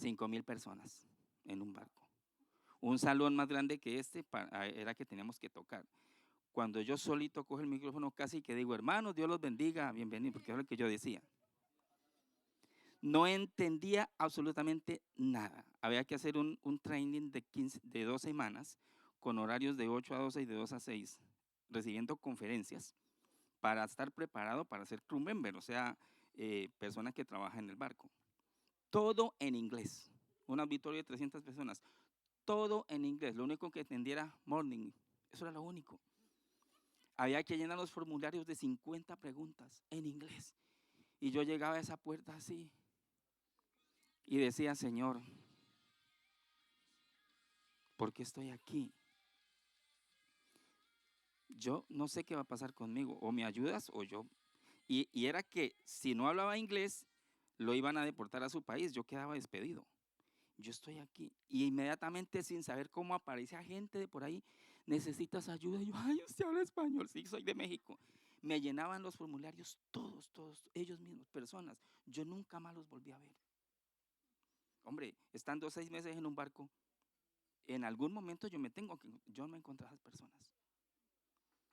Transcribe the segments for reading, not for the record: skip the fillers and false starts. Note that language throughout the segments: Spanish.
5,000 personas en un barco. Un salón más grande que este era que teníamos que tocar. Cuando yo solito cojo el micrófono casi que digo, hermanos, Dios los bendiga, bienvenidos, porque es lo que yo decía. No entendía absolutamente nada. Había que hacer un training de 2 semanas con horarios de 8 a 12 y de 2 a 6, recibiendo conferencias para estar preparado para ser crew member, o sea, persona que trabaja en el barco. Todo en inglés. Un auditorio de 300 personas. Todo en inglés. Lo único que entendiera morning. Eso era lo único. Había que llenar los formularios de 50 preguntas en inglés. Y yo llegaba a esa puerta así y decía, Señor, ¿por qué estoy aquí? Yo no sé qué va a pasar conmigo. O me ayudas o yo. Y era que si no hablaba inglés, lo iban a deportar a su país. Yo quedaba despedido. Yo estoy aquí. Y inmediatamente, sin saber cómo, aparece a gente de por ahí, necesitas ayuda. Y yo, ay, usted habla español. Sí, soy de México. Me llenaban los formularios todos, ellos mismos, personas. Yo nunca más los volví a ver. Hombre, estando 6 meses en un barco, en algún momento yo me encontré a esas personas.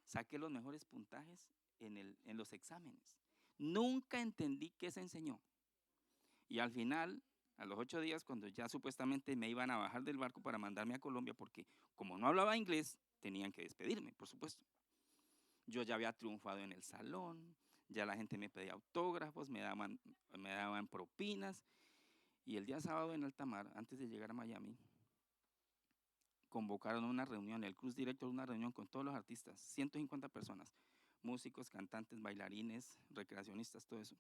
Saqué los mejores puntajes en los exámenes. Nunca entendí qué se enseñó. Y al final, a los 8 días, cuando ya supuestamente me iban a bajar del barco para mandarme a Colombia, porque como no hablaba inglés, tenían que despedirme, por supuesto. Yo ya había triunfado en el salón, ya la gente me pedía autógrafos, me daban propinas. Y el día sábado en alta mar, antes de llegar a Miami, convocaron una reunión, el cruise director, una reunión con todos los artistas, 150 personas, músicos, cantantes, bailarines, recreacionistas, todo eso.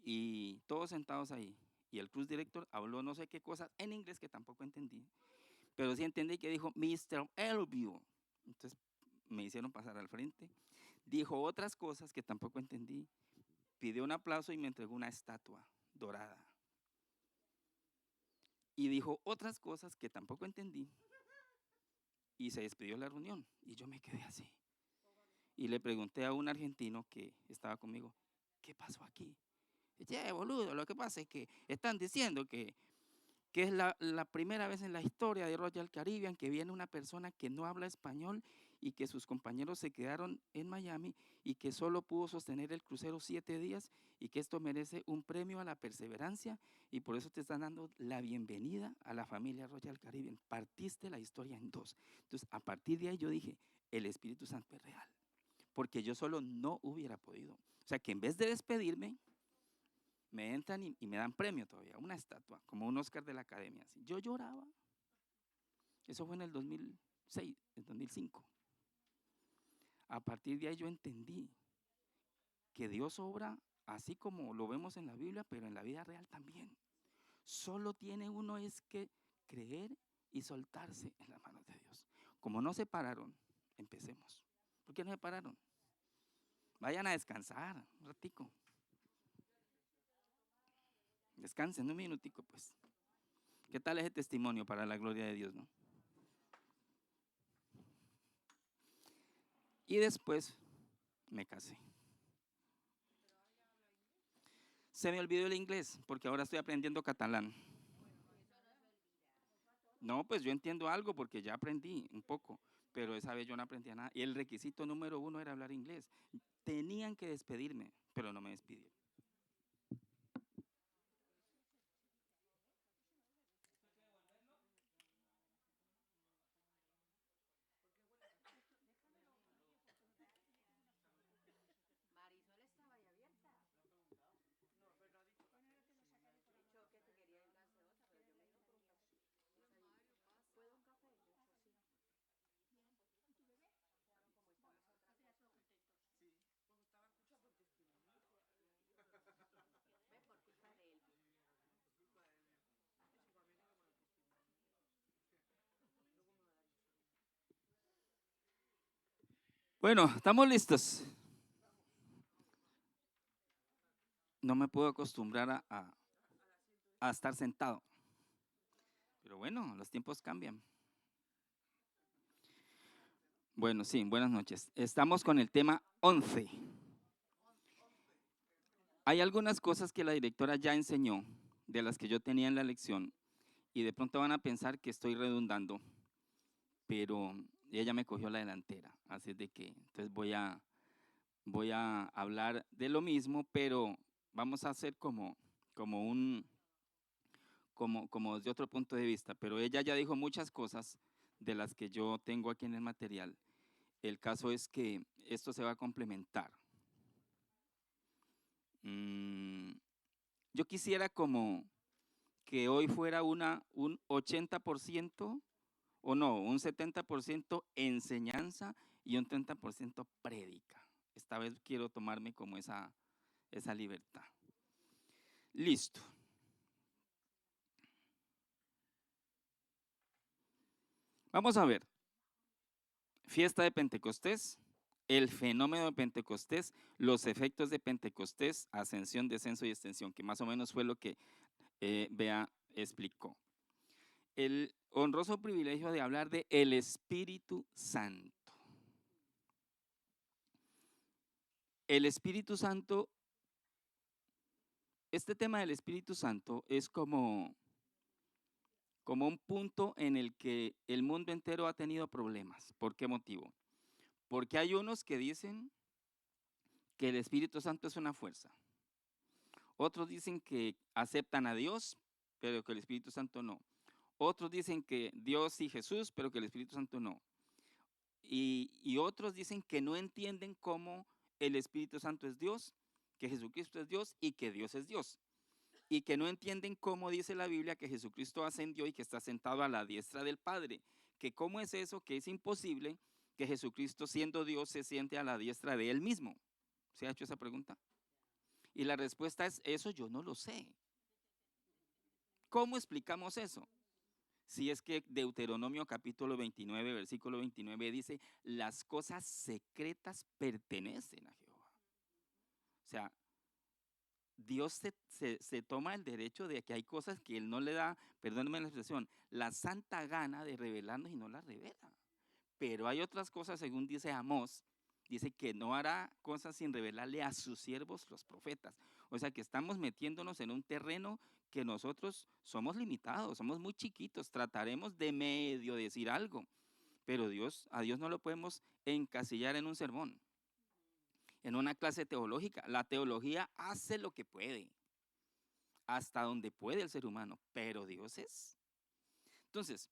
Y todos sentados ahí. Y el cruise director habló no sé qué cosas en inglés que tampoco entendí, pero sí entendí que dijo Mr. Elvio. Entonces me hicieron pasar al frente. Dijo otras cosas que tampoco entendí. Pidió un aplauso y me entregó una estatua dorada. Y dijo otras cosas que tampoco entendí. Y se despidió de la reunión. Y yo me quedé así. Y le pregunté a un argentino que estaba conmigo, ¿qué pasó aquí? Dice, boludo, lo que pasa es que están diciendo que es la primera vez en la historia de Royal Caribbean que viene una persona que no habla español y que sus compañeros se quedaron en Miami y que solo pudo sostener el crucero 7 días y que esto merece un premio a la perseverancia y por eso te están dando la bienvenida a la familia Royal Caribbean. Partiste la historia en 2. Entonces, a partir de ahí yo dije, el Espíritu Santo es real, porque yo solo no hubiera podido. O sea, que en vez de despedirme, me entran y me dan premio todavía, una estatua, como un Oscar de la Academia. Así. Yo lloraba. Eso fue en el 2006, el 2005. A partir de ahí yo entendí que Dios obra así como lo vemos en la Biblia, pero en la vida real también. Solo tiene uno es que creer y soltarse en las manos de Dios. Como no se pararon, empecemos. ¿Por qué no se pararon? Vayan a descansar un ratico. Descansen un minutico, pues. ¿Qué tal ese testimonio para la gloria de Dios, no? Y después me casé. Se me olvidó el inglés porque ahora estoy aprendiendo catalán. No, pues yo entiendo algo porque ya aprendí un poco, pero esa vez yo no aprendía nada. Y el requisito número 1 era hablar inglés. Tenían que despedirme, pero no me despidieron. Bueno, estamos listos. No me puedo acostumbrar a estar sentado. Pero bueno, los tiempos cambian. Bueno, sí, buenas noches. Estamos con el tema 11. Hay algunas cosas que la directora ya enseñó de las que yo tenía en la lección y de pronto van a pensar que estoy redundando, pero ella me cogió la delantera, así es de que entonces voy a hablar de lo mismo, pero vamos a hacer como desde otro punto de vista, pero ella ya dijo muchas cosas de las que yo tengo aquí en el material. El caso es que esto se va a complementar. Yo quisiera como que hoy fuera un 80% o no, un 70% enseñanza y un 30% prédica. Esta vez quiero tomarme como esa libertad. Listo. Vamos a ver. Fiesta de Pentecostés, el fenómeno de Pentecostés, los efectos de Pentecostés, ascensión, descenso y extensión, que más o menos fue lo que Bea explicó. El honroso privilegio de hablar de el Espíritu Santo. El Espíritu Santo, este tema del Espíritu Santo es como un punto en el que el mundo entero ha tenido problemas. ¿Por qué motivo? Porque hay unos que dicen que el Espíritu Santo es una fuerza. Otros dicen que aceptan a Dios, pero que el Espíritu Santo no. Otros dicen que Dios y Jesús, pero que el Espíritu Santo no. Y otros dicen que no entienden cómo el Espíritu Santo es Dios, que Jesucristo es Dios y que Dios es Dios. Y que no entienden cómo dice la Biblia que Jesucristo ascendió y que está sentado a la diestra del Padre. Que cómo es eso, que es imposible que Jesucristo siendo Dios se siente a la diestra de Él mismo. ¿Se ha hecho esa pregunta? Y la respuesta es, eso yo no lo sé. ¿Cómo explicamos eso? Si es que Deuteronomio capítulo 29, versículo 29 dice, las cosas secretas pertenecen a Jehová. O sea, Dios se toma el derecho de que hay cosas que Él no le da, perdónenme la expresión, la santa gana de revelarnos y no las revela. Pero hay otras cosas, según dice Amós, dice que no hará cosas sin revelarle a sus siervos los profetas. O sea que estamos metiéndonos en un terreno que nosotros somos limitados, somos muy chiquitos, trataremos de medio decir algo, pero a Dios no lo podemos encasillar en un sermón, en una clase teológica. La teología hace lo que puede, hasta donde puede el ser humano, pero Dios es. Entonces,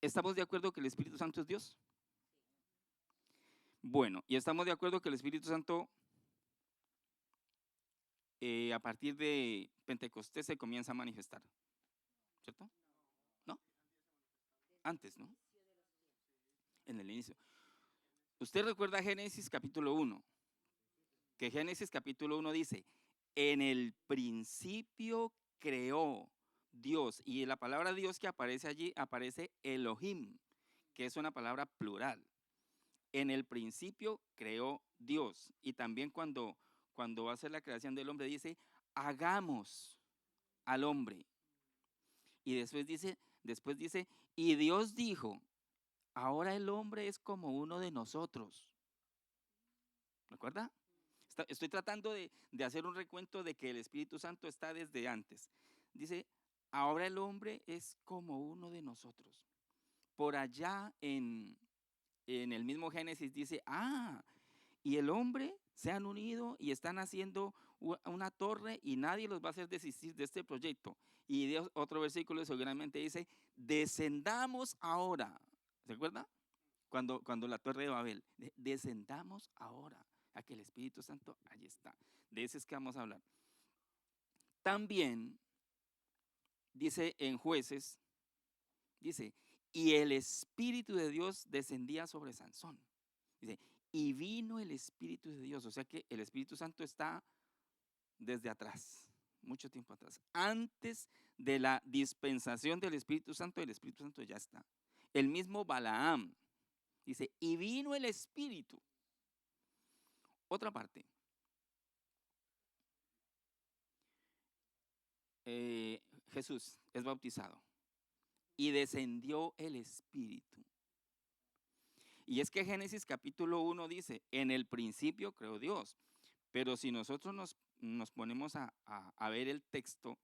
¿estamos de acuerdo que el Espíritu Santo es Dios? Bueno, y estamos de acuerdo que el Espíritu Santo a partir de Pentecostés se comienza a manifestar, ¿cierto? ¿No? Antes, ¿no? En el inicio. Usted recuerda Génesis capítulo 1, que Génesis capítulo 1 dice, en el principio creó Dios, y la palabra Dios que aparece allí, aparece Elohim, que es una palabra plural. En el principio creó Dios, y también cuando va a ser la creación del hombre dice, hagamos al hombre. Y después dice, y Dios dijo, ahora el hombre es como uno de nosotros. ¿Recuerda? Estoy tratando de hacer un recuento de que el Espíritu Santo está desde antes. Dice, ahora el hombre es como uno de nosotros. Por allá en el mismo Génesis dice, y el hombre se han unido y están haciendo una torre y nadie los va a hacer desistir de este proyecto. Y Dios, otro versículo seguramente dice, descendamos ahora. ¿Se acuerda? Cuando la torre de Babel, descendamos ahora a que el Espíritu Santo allí está. De ese es que vamos a hablar. También dice en Jueces, dice, y el Espíritu de Dios descendía sobre Sansón. Dice, y vino el Espíritu de Dios. O sea que el Espíritu Santo está desde atrás, mucho tiempo atrás. Antes de la dispensación del Espíritu Santo, el Espíritu Santo ya está. El mismo Balaam dice, y vino el Espíritu. Otra parte. Jesús es bautizado y descendió el Espíritu. Y es que Génesis capítulo 1 dice, en el principio creó Dios. Pero si nosotros nos ponemos a ver el texto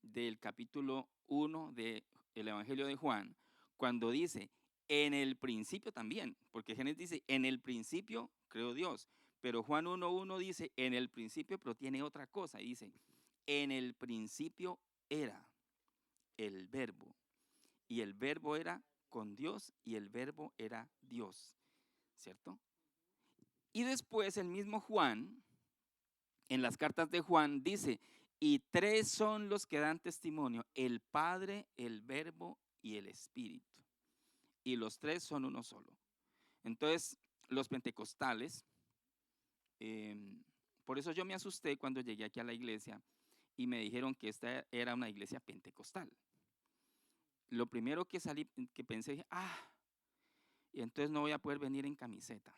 del capítulo 1 del Evangelio de Juan, cuando dice, en el principio también, porque Génesis dice, en el principio creó Dios, pero Juan 1:1 dice, en el principio, pero tiene otra cosa, y dice, en el principio era el verbo, y el verbo era con Dios, y el verbo era Dios, ¿cierto? Y después el mismo Juan, en las cartas de Juan, dice, y tres son los que dan testimonio, el Padre, el Verbo y el Espíritu. Y los tres son uno solo. Entonces, los pentecostales, por eso yo me asusté cuando llegué aquí a la iglesia y me dijeron que esta era una iglesia pentecostal. Lo primero que salí, que pensé, dije, y entonces no voy a poder venir en camiseta.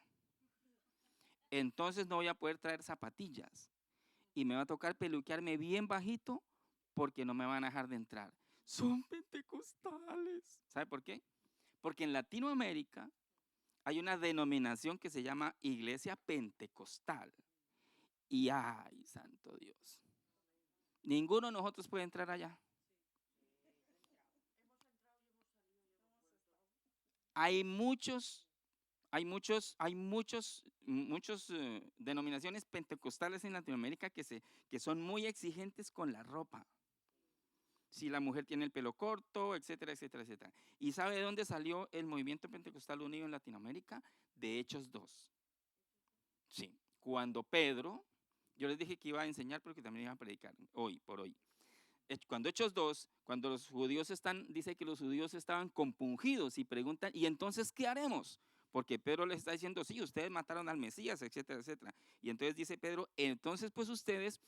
Entonces no voy a poder traer zapatillas. Y me va a tocar peluquearme bien bajito porque no me van a dejar de entrar. Son pentecostales. ¿Sabe por qué? Porque en Latinoamérica hay una denominación que se llama Iglesia Pentecostal. Y ay, santo Dios, ninguno de nosotros puede entrar allá. Hay muchos denominaciones pentecostales en Latinoamérica que son muy exigentes con la ropa. Si la mujer tiene el pelo corto, etcétera, etcétera, etcétera. ¿Y sabe de dónde salió el movimiento pentecostal unido en Latinoamérica? De Hechos 2. Sí, cuando Pedro, yo les dije que iba a enseñar, pero que también iba a predicar hoy por hoy. Cuando Hechos 2, cuando los judíos dice que los judíos estaban compungidos y preguntan, ¿y entonces qué haremos? Porque Pedro les está diciendo, sí, ustedes mataron al Mesías, etcétera, etcétera. Y entonces dice Pedro, entonces pues ustedes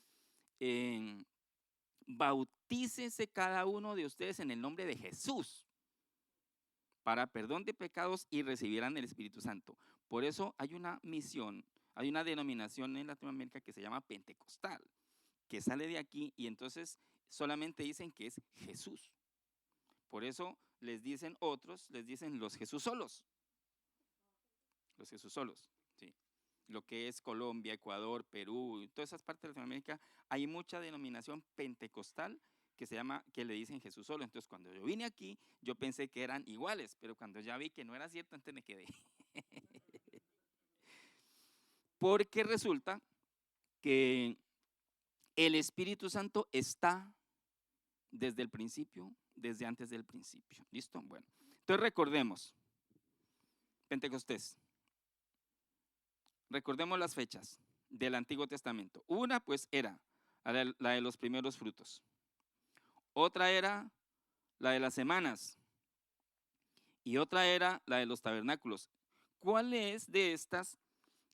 bautícese cada uno de ustedes en el nombre de Jesús para perdón de pecados y recibirán el Espíritu Santo. Por eso hay una misión, hay una denominación en Latinoamérica que se llama pentecostal, que sale de aquí y entonces solamente dicen que es Jesús. Por eso les dicen otros, les dicen los Jesús solos. Los Jesús solos, sí. Lo que es Colombia, Ecuador, Perú, todas esas partes de Latinoamérica, hay mucha denominación pentecostal que le dicen Jesús solo. Entonces, cuando yo vine aquí, yo pensé que eran iguales, pero cuando ya vi que no era cierto, entonces me quedé. Porque resulta que el Espíritu Santo está desde el principio, desde antes del principio. ¿Listo? Bueno, entonces recordemos, Pentecostés. Recordemos las fechas del Antiguo Testamento. Una, pues, era la de los primeros frutos. Otra era la de las semanas. Y otra era la de los tabernáculos. ¿Cuál es de estas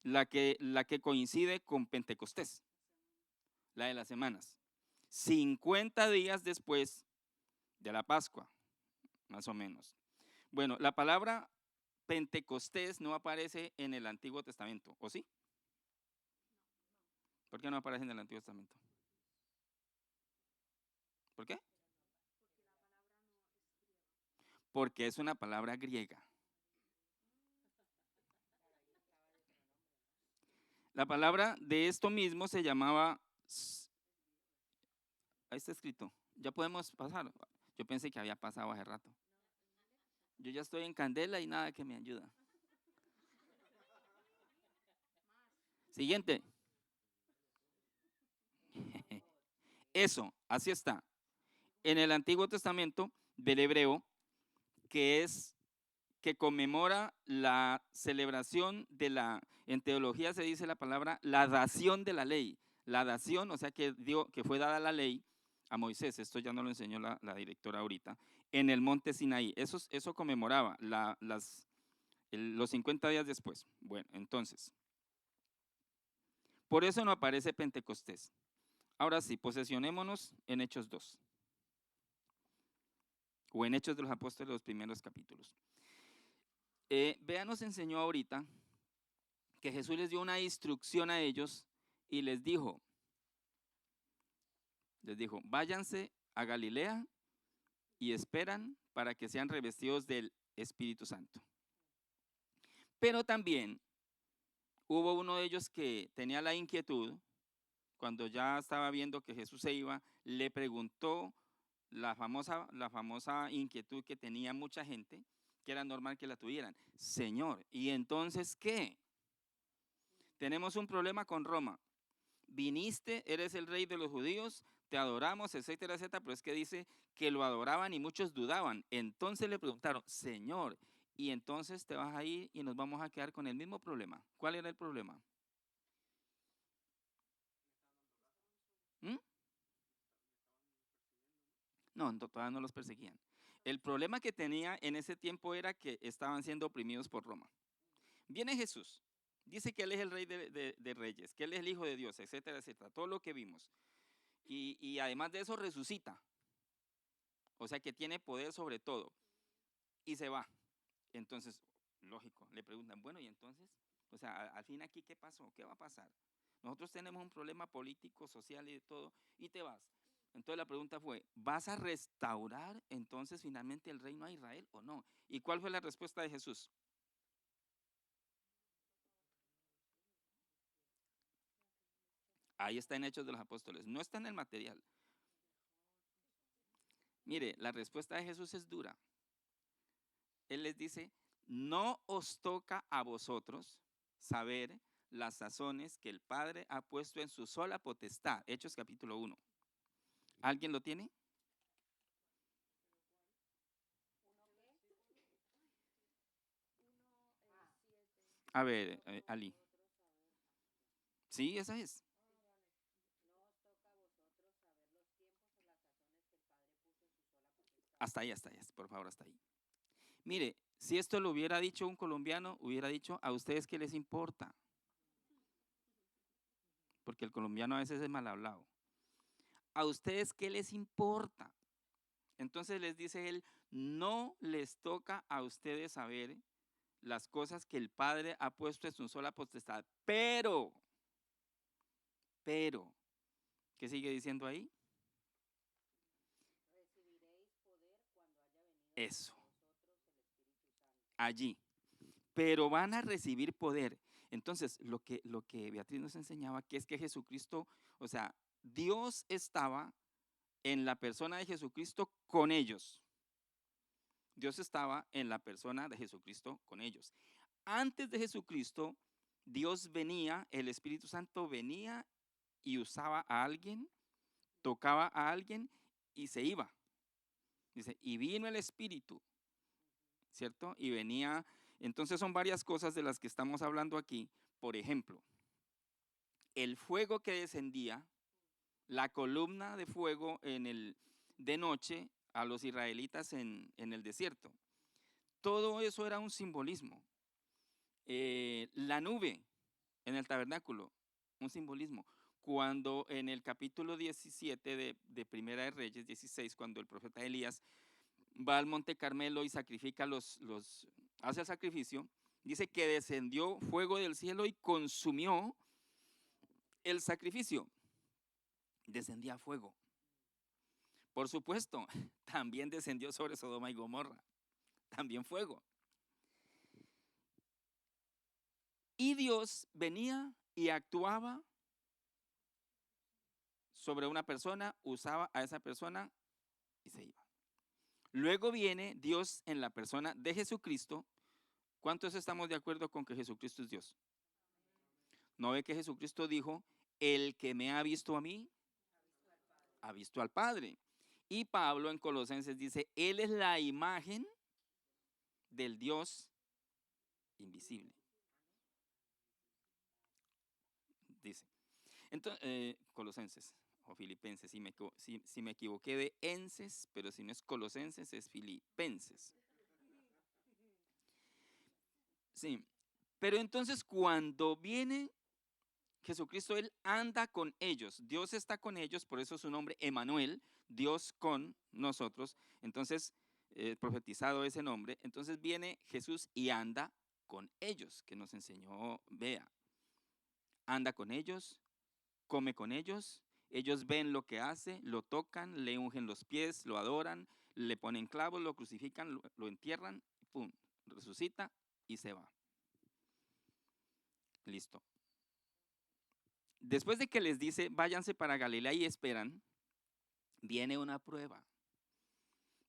la que coincide con Pentecostés? La de las semanas. 50 días después de la Pascua, más o menos. Bueno, la palabra Pentecostés no aparece en el Antiguo Testamento, ¿o sí? ¿Por qué no aparece en el Antiguo Testamento? ¿Por qué? Porque es una palabra griega. La palabra de esto mismo se llamaba, ahí está escrito, ya podemos pasar. Yo pensé que había pasado hace rato. Yo ya estoy en candela y nada que me ayuda. Siguiente. Eso, así está. En el Antiguo Testamento del hebreo, que conmemora la celebración en teología se dice la palabra, la dación de la ley. La dación, o sea que fue dada la ley a Moisés, esto ya no lo enseñó la directora ahorita, en el monte Sinaí. Eso conmemoraba los 50 días después. Bueno, entonces, por eso no aparece Pentecostés. Ahora sí, posesionémonos en Hechos 2. O en Hechos de los Apóstoles, los primeros capítulos. Vea, nos enseñó ahorita que Jesús les dio una instrucción a ellos y les dijo, váyanse a Galilea y esperan para que sean revestidos del Espíritu Santo. Pero también hubo uno de ellos que tenía la inquietud cuando ya estaba viendo que Jesús se iba, le preguntó la famosa inquietud que tenía mucha gente, que era normal que la tuvieran. Señor, ¿y entonces qué? Tenemos un problema con Roma. Viniste, eres el rey de los judíos, te adoramos, etcétera, etcétera, pero es que dice que lo adoraban y muchos dudaban. Entonces le preguntaron, Señor, y entonces te vas a ir y nos vamos a quedar con el mismo problema. ¿Cuál era el problema? ¿Mm? No, todavía no los perseguían. El problema que tenía en ese tiempo era que estaban siendo oprimidos por Roma. Viene Jesús, dice que Él es el rey de reyes, que Él es el Hijo de Dios, etcétera, etcétera, todo lo que vimos. Y además de eso resucita, o sea que tiene poder sobre todo, y se va. Entonces, lógico, le preguntan, bueno, y entonces, o sea, al fin aquí, ¿qué pasó? ¿Qué va a pasar? Nosotros tenemos un problema político, social y de todo, y te vas. Entonces la pregunta fue, ¿vas a restaurar entonces finalmente el reino a Israel o no? ¿Y cuál fue la respuesta de Jesús? Ahí está en Hechos de los Apóstoles, no está en el material. Mire, la respuesta de Jesús es dura. Él les dice, no os toca a vosotros saber las sazones que el Padre ha puesto en su sola potestad. Hechos capítulo 1. ¿Alguien lo tiene? A ver, Ali. Sí, esa es. Hasta ahí, por favor, hasta ahí. Mire, si esto lo hubiera dicho un colombiano, hubiera dicho, ¿a ustedes qué les importa? Porque el colombiano a veces es mal hablado. ¿A ustedes qué les importa? Entonces les dice él, no les toca a ustedes saber las cosas que el Padre ha puesto en su sola potestad. Pero, ¿qué sigue diciendo ahí? Eso, allí. Pero van a recibir poder. Entonces, lo que Beatriz nos enseñaba, que es que Jesucristo, o sea, Dios estaba en la persona de Jesucristo con ellos. Dios estaba en la persona de Jesucristo con ellos. Antes de Jesucristo, Dios venía, el Espíritu Santo venía y usaba a alguien, tocaba a alguien y se iba. Dice, y vino el Espíritu, ¿cierto? Y venía, entonces son varias cosas de las que estamos hablando aquí. Por ejemplo, el fuego que descendía, la columna de fuego de noche a los israelitas en el desierto. Todo eso era un simbolismo. La nube en el tabernáculo, un simbolismo. Cuando en el capítulo 17 de Primera de Reyes 16, cuando el profeta Elías va al Monte Carmelo y sacrifica hace el sacrificio, dice que descendió fuego del cielo y consumió el sacrificio. Descendía fuego. Por supuesto, también descendió sobre Sodoma y Gomorra. También fuego. Y Dios venía y actuaba sobre una persona, usaba a esa persona y se iba. Luego viene Dios en la persona de Jesucristo. ¿Cuántos estamos de acuerdo con que Jesucristo es Dios? ¿No ve que Jesucristo dijo, el que me ha visto a mí, ha visto al Padre? Y Pablo en Colosenses dice, Él es la imagen del Dios invisible. Dice. Entonces, Colosenses o Filipenses, si me equivoqué de enses, pero si no es Colosenses, es Filipenses. Sí, pero entonces cuando viene Jesucristo, Él anda con ellos, Dios está con ellos, por eso su nombre Emanuel, Dios con nosotros, entonces profetizado ese nombre, entonces viene Jesús y anda con ellos, que nos enseñó Bea, anda con ellos, come con ellos, ellos ven lo que hace, lo tocan, le ungen los pies, lo adoran, le ponen clavos, lo crucifican, lo entierran, pum, resucita y se va. Listo. después de que les dice, váyanse para Galilea y esperan, viene una prueba,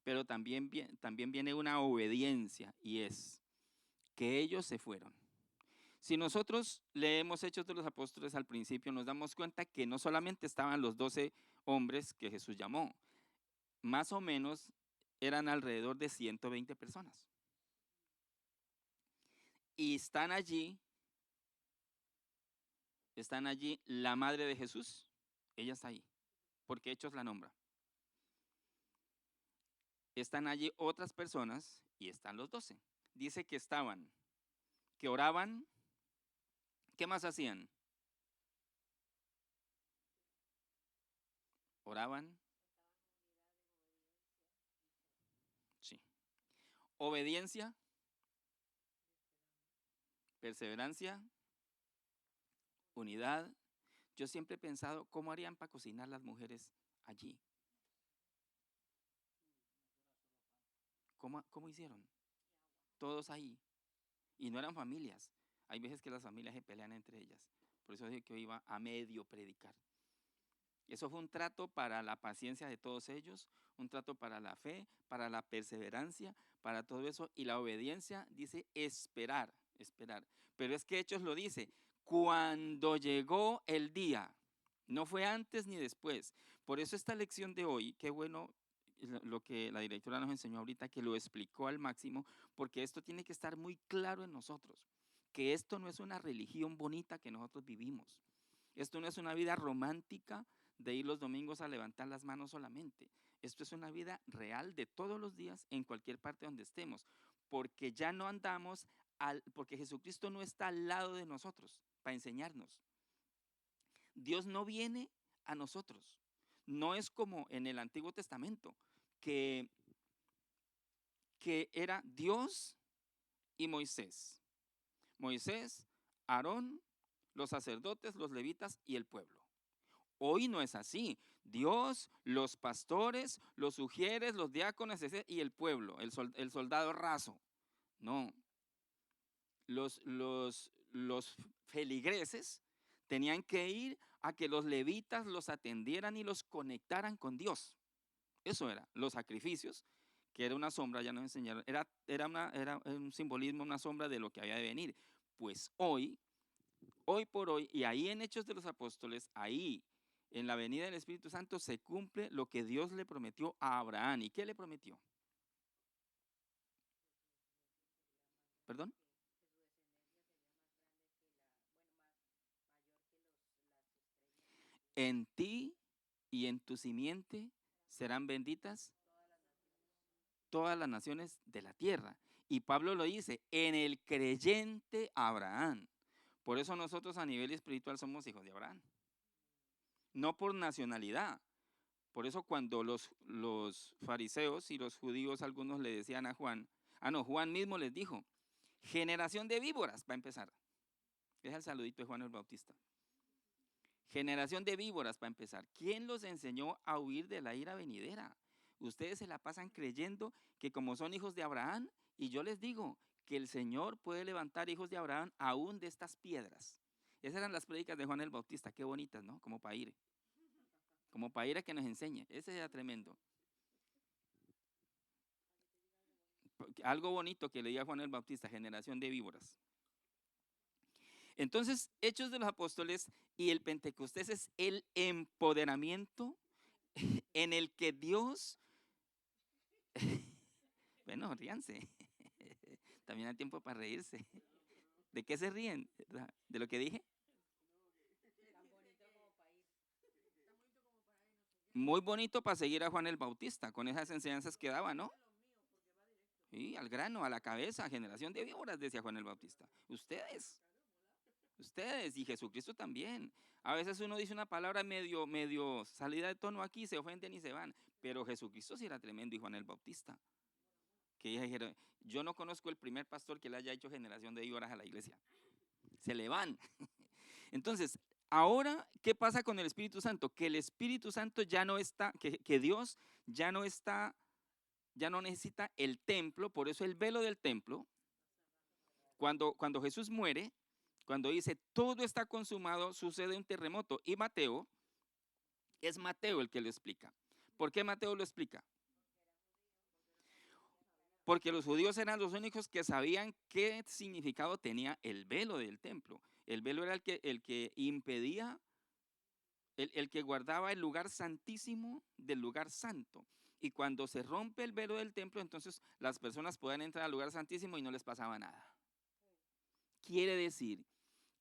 pero también viene una obediencia, y es que ellos se fueron. Si nosotros leemos Hechos de los Apóstoles al principio, nos damos cuenta que no solamente estaban los 12 hombres que Jesús llamó, más o menos eran alrededor de 120 personas. Y están allí la madre de Jesús, ella está ahí, porque Hechos la nombra. Están allí otras personas y están los 12. Dice que estaban, que oraban. ¿Qué más hacían? Oraban. Sí. Obediencia, perseverancia, unidad. Yo siempre he pensado, ¿cómo harían para cocinar las mujeres allí? ¿Cómo hicieron? Todos ahí. Y no eran familias. Hay veces que las familias se pelean entre ellas. Por eso dije que hoy iba a medio predicar. Eso fue un trato para la paciencia de todos ellos, un trato para la fe, para la perseverancia, para todo eso. Y la obediencia dice esperar, esperar. Pero es que Hechos lo dice, cuando llegó el día, no fue antes ni después. Por eso esta lección de hoy, qué bueno lo que la directora nos enseñó ahorita, que lo explicó al máximo, porque esto tiene que estar muy claro en nosotros, que esto no es una religión bonita que nosotros vivimos. Esto no es una vida romántica de ir los domingos a levantar las manos solamente. Esto es una vida real de todos los días en cualquier parte donde estemos, porque ya no andamos, porque Jesucristo no está al lado de nosotros para enseñarnos. Dios no viene a nosotros. No es como en el Antiguo Testamento, que era Dios y Moisés. Moisés, Aarón, los sacerdotes, los levitas y el pueblo. Hoy no es así. Dios, los pastores, los ujieres, los diáconos y el pueblo, el soldado raso. No. Los feligreses tenían que ir a que los levitas los atendieran y los conectaran con Dios. Eso era, los sacrificios, que era una sombra, ya nos enseñaron, era un simbolismo, una sombra de lo que había de venir. Pues hoy por hoy, y ahí en Hechos de los Apóstoles, ahí en la venida del Espíritu Santo se cumple lo que Dios le prometió a Abraham. ¿Y qué le prometió? ¿Perdón? En ti y en tu simiente serán benditas todas las naciones de la tierra. Y Pablo lo dice, en el creyente Abraham. Por eso nosotros a nivel espiritual somos hijos de Abraham. No por nacionalidad. Por eso cuando los fariseos y los judíos algunos le decían a Juan, Juan mismo les dijo, generación de víboras, va a empezar. Es el saludito de Juan el Bautista. Generación de víboras, para empezar. ¿Quién los enseñó a huir de la ira venidera? Ustedes se la pasan creyendo que como son hijos de Abraham, y yo les digo que el Señor puede levantar hijos de Abraham aún de estas piedras. Esas eran las prédicas de Juan el Bautista, qué bonitas, ¿no? Como para ir a que nos enseñe. Ese era tremendo. Algo bonito que leía Juan el Bautista, generación de víboras. Entonces, Hechos de los Apóstoles y el Pentecostés es el empoderamiento en el que Dios, bueno, ríanse, también hay tiempo para reírse. ¿De qué se ríen? ¿De lo que dije? Muy bonito para seguir a Juan el Bautista, con esas enseñanzas que daba, ¿no? Y al grano, a la cabeza, generación de víboras, decía Juan el Bautista. Ustedes, y Jesucristo también. A veces uno dice una palabra medio salida de tono aquí, se ofenden y se van. Pero Jesucristo sí era tremendo y Juan el Bautista. Que dijeron, yo no conozco el primer pastor que le haya hecho generación de víboras a la iglesia. Se le van. Entonces, ahora, ¿qué pasa con el Espíritu Santo? Que el Espíritu Santo ya no está, que Dios ya no está, ya no necesita el templo, por eso el velo del templo, cuando Jesús muere, Cuando dice todo está consumado, sucede un terremoto. Y Mateo, es Mateo el que lo explica. ¿Por qué Mateo lo explica? Porque los judíos eran los únicos que sabían qué significado tenía el velo del templo. El velo era el que impedía, el que guardaba el lugar santísimo del lugar santo. Y cuando se rompe el velo del templo, entonces las personas podían entrar al lugar santísimo y no les pasaba nada. Quiere decir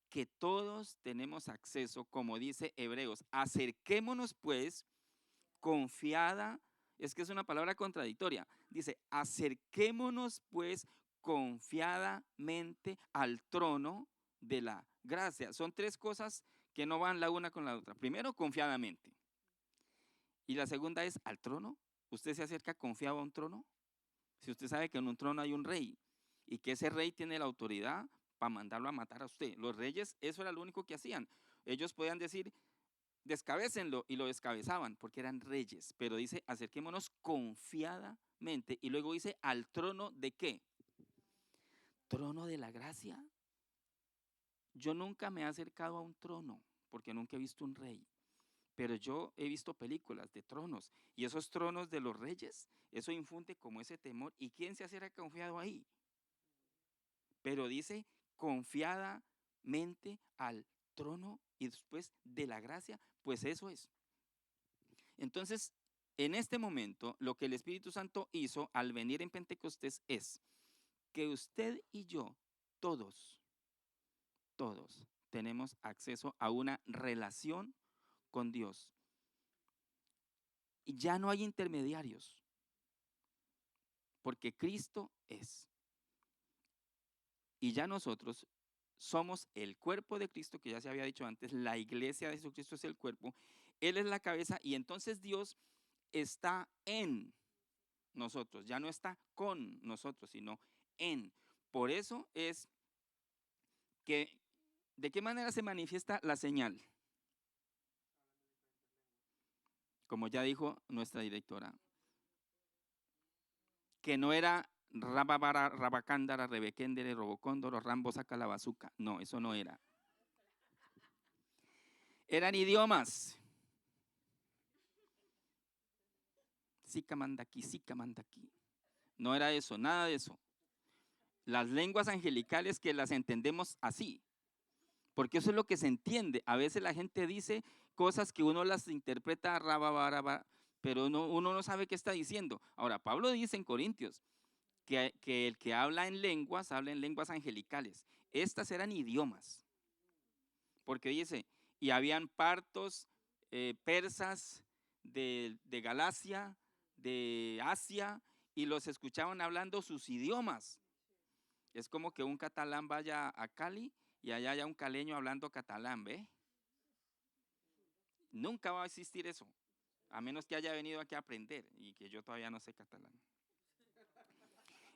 que todos tenemos acceso, como dice Hebreos. Acerquémonos pues confiada, es que es una palabra contradictoria. Dice, acerquémonos pues confiadamente al trono de la gracia. Son tres cosas que no van la una con la otra. Primero, confiadamente. Y la segunda es al trono. ¿Usted se acerca confiado a un trono? Si usted sabe que en un trono hay un rey y que ese rey tiene la autoridad para mandarlo a matar a usted. Los reyes, eso era lo único que hacían. Ellos podían decir, descabécenlo, y lo descabezaban porque eran reyes. Pero dice, acerquémonos confiadamente. Y luego dice, ¿al trono de qué? Trono de la gracia. Yo nunca me he acercado a un trono porque nunca he visto un rey. Pero yo he visto películas de tronos y esos tronos de los reyes, eso infunde como ese temor. ¿Y quién se acerca confiado ahí? Pero dice confiadamente al trono y después de la gracia, pues eso es. Entonces, en este momento, lo que el Espíritu Santo hizo al venir en Pentecostés es que usted y yo, todos tenemos acceso a una relación con Dios. Y ya no hay intermediarios, porque Cristo es. Y ya nosotros somos el cuerpo de Cristo, que ya se había dicho antes, la iglesia de Jesucristo es el cuerpo, Él es la cabeza, y entonces Dios está en nosotros, ya no está con nosotros, sino en. Por eso es que, ¿de qué manera se manifiesta la señal? Como ya dijo nuestra directora, que no era rababara, rabacándara, rebequéndere, robocóndoro, rambo, saca la bazuca. No, eso no era. Eran idiomas. Sica manda aquí, sica manda aquí. No era eso, nada de eso. Las lenguas angelicales que las entendemos así, porque eso es lo que se entiende. A veces la gente dice cosas que uno las interpreta rababaraba, pero uno no sabe qué está diciendo. Ahora, Pablo dice en Corintios que el que habla en lenguas angelicales. Estas eran idiomas, porque dice, y habían partos persas de Galacia, de Asia, y los escuchaban hablando sus idiomas. Es como que un catalán vaya a Cali y allá haya un caleño hablando catalán, ¿ve? Nunca va a existir eso, a menos que haya venido aquí a aprender y que yo todavía no sé catalán.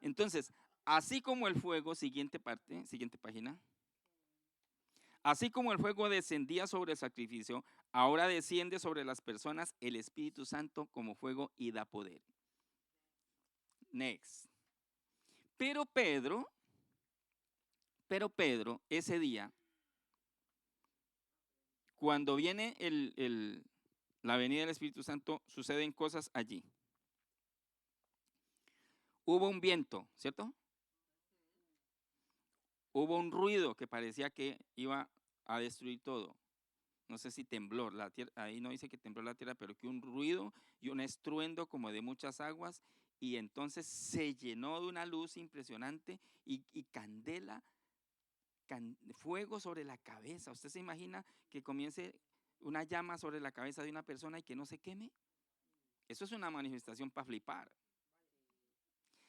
Entonces, así como el fuego, siguiente parte, siguiente página. Así como el fuego descendía sobre el sacrificio, ahora desciende sobre las personas el Espíritu Santo como fuego y da poder. Next. Pero Pedro, ese día, cuando viene la venida del Espíritu Santo, suceden cosas allí. Hubo un viento, ¿cierto? Hubo un ruido que parecía que iba a destruir todo. No sé si tembló la tierra, ahí no dice que tembló la tierra, pero que un ruido y un estruendo como de muchas aguas, y entonces se llenó de una luz impresionante y candela, fuego sobre la cabeza. ¿Usted se imagina que comience una llama sobre la cabeza de una persona y que no se queme? Eso es una manifestación para flipar.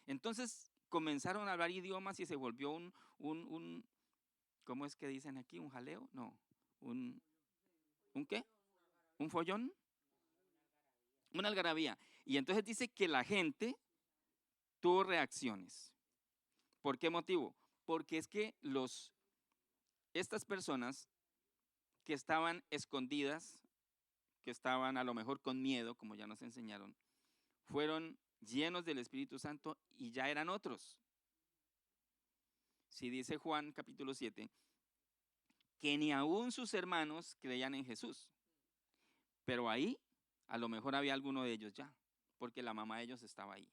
Entonces comenzaron a hablar idiomas y se volvió ¿cómo es que dicen aquí? ¿Un jaleo? No, ¿un qué? ¿Un follón? Una algarabía. Y entonces dice que la gente tuvo reacciones. ¿Por qué motivo? Porque es que estas personas que estaban escondidas, que estaban a lo mejor con miedo, como ya nos enseñaron, fueron llenos del Espíritu Santo y ya eran otros. Si dice Juan capítulo 7, que ni aún sus hermanos creían en Jesús. Pero ahí a lo mejor había alguno de ellos ya, porque la mamá de ellos estaba ahí.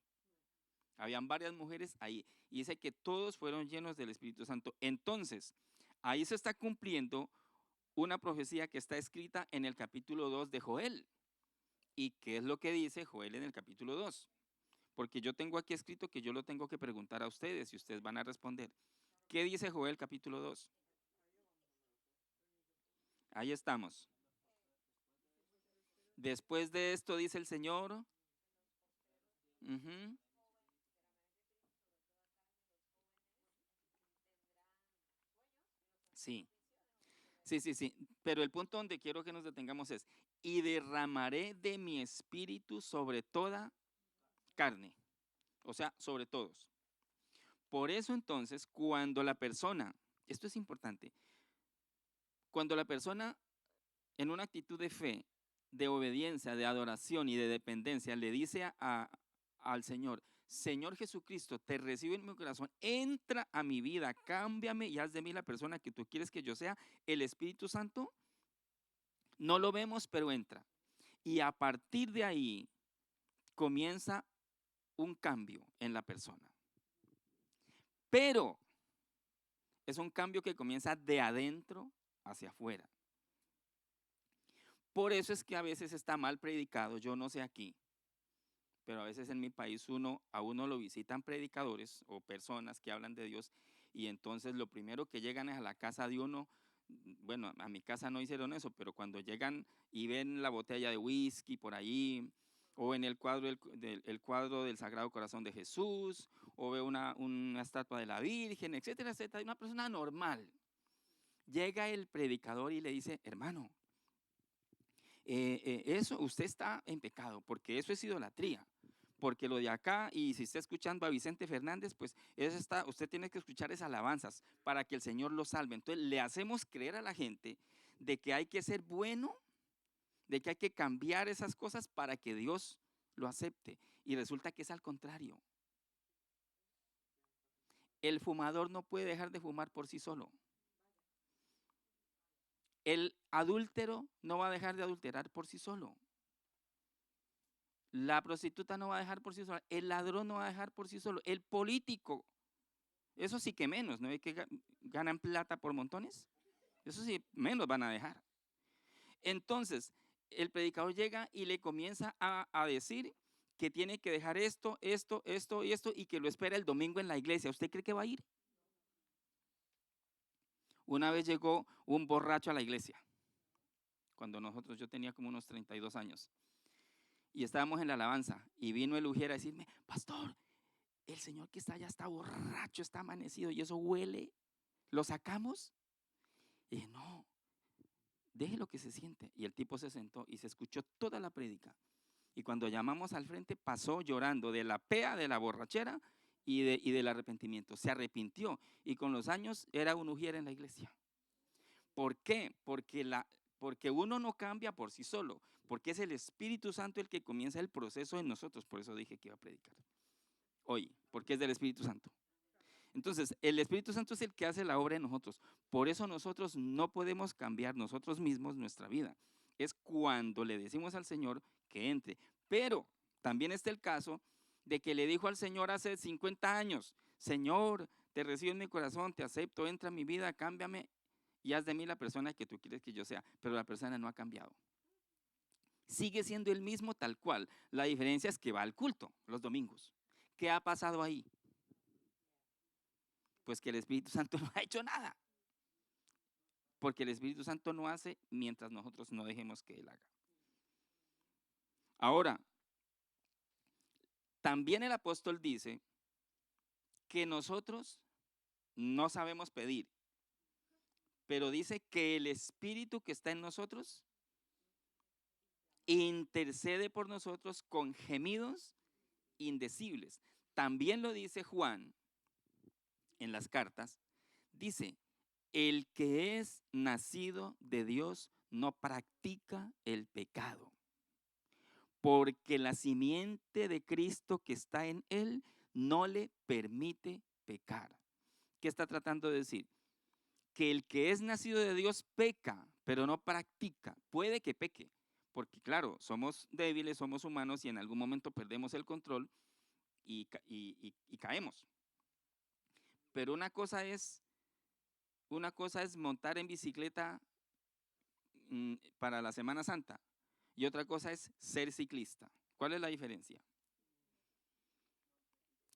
Habían varias mujeres ahí. Y dice que todos fueron llenos del Espíritu Santo. Entonces, ahí se está cumpliendo una profecía que está escrita en el capítulo 2 de Joel. ¿Y qué es lo que dice Joel en el capítulo 2? Porque yo tengo aquí escrito que yo lo tengo que preguntar a ustedes y ustedes van a responder. ¿Qué dice Joel capítulo 2? Ahí estamos. Después de esto dice el Señor. Ujú. Sí, sí. Pero el punto donde quiero que nos detengamos es, y derramaré de mi espíritu sobre toda carne, o sea, sobre todos. Por eso entonces, cuando la persona, esto es importante, cuando la persona en una actitud de fe, de obediencia, de adoración y de dependencia le dice al Señor, Señor Jesucristo, te recibo en mi corazón, entra a mi vida, cámbiame y haz de mí la persona que tú quieres que yo sea, el Espíritu Santo, no lo vemos, pero entra. Y a partir de ahí comienza un cambio en la persona. Pero es un cambio que comienza de adentro hacia afuera. Por eso es que a veces está mal predicado, yo no sé aquí, pero a veces en mi país a uno lo visitan predicadores o personas que hablan de Dios y entonces lo primero que llegan es a la casa de uno. Bueno, a mi casa no hicieron eso, pero cuando llegan y ven la botella de whisky por ahí, o en el cuadro el cuadro del Sagrado Corazón de Jesús, o ve una estatua de la Virgen, etcétera, etcétera, una persona normal. Llega el predicador y le dice, hermano, eso usted está en pecado, porque eso es idolatría. Porque lo de acá, y si está escuchando a Vicente Fernández, pues usted tiene que escuchar esas alabanzas para que el Señor lo salve. Entonces le hacemos creer a la gente de que hay que ser bueno, de que hay que cambiar esas cosas para que Dios lo acepte. Y resulta que es al contrario. El fumador no puede dejar de fumar por sí solo. El adúltero no va a dejar de adulterar por sí solo. La prostituta no va a dejar por sí sola. El ladrón no va a dejar por sí solo. El político, eso sí que menos, ¿no? Es que ganan plata por montones. Eso sí, menos van a dejar. Entonces, el predicador llega y le comienza a decir que tiene que dejar esto y que lo espera el domingo en la iglesia. ¿Usted cree que va a ir? Una vez llegó un borracho a la iglesia, cuando yo tenía como unos 32 años, y estábamos en la alabanza, y vino el ujier a decirme, pastor, el señor que está allá está borracho, está amanecido, y eso huele, ¿lo sacamos? Y dije, no, déjelo que se siente. Y el tipo se sentó y se escuchó toda la prédica. Y cuando llamamos al frente, pasó llorando de la pea, de la borrachera y del arrepentimiento. Se arrepintió y con los años era un ujier en la iglesia. ¿Por qué? Porque uno no cambia por sí solo, porque es el Espíritu Santo el que comienza el proceso en nosotros. Por eso dije que iba a predicar hoy, porque es del Espíritu Santo. Entonces, el Espíritu Santo es el que hace la obra en nosotros. Por eso nosotros no podemos cambiar nosotros mismos nuestra vida. Es cuando le decimos al Señor que entre. Pero también está el caso de que le dijo al Señor hace 50 años, Señor, te recibo en mi corazón, te acepto, entra en mi vida, cámbiame y haz de mí la persona que tú quieres que yo sea. Pero la persona no ha cambiado. Sigue siendo el mismo tal cual. La diferencia es que va al culto los domingos. ¿Qué ha pasado ahí? Pues que el Espíritu Santo no ha hecho nada. Porque el Espíritu Santo no hace mientras nosotros no dejemos que Él haga. Ahora, también el apóstol dice que nosotros no sabemos pedir, pero dice que el Espíritu que está en nosotros intercede por nosotros con gemidos indecibles. También lo dice Juan en las cartas, dice, el que es nacido de Dios no practica el pecado, porque la simiente de Cristo que está en él no le permite pecar. ¿Qué está tratando de decir? que el que es nacido de Dios peca, pero no practica. Puede que peque, porque claro, somos débiles, somos humanos y en algún momento perdemos el control y caemos. Pero una cosa es montar en bicicleta para la Semana Santa y otra cosa es ser ciclista. ¿Cuál es la diferencia?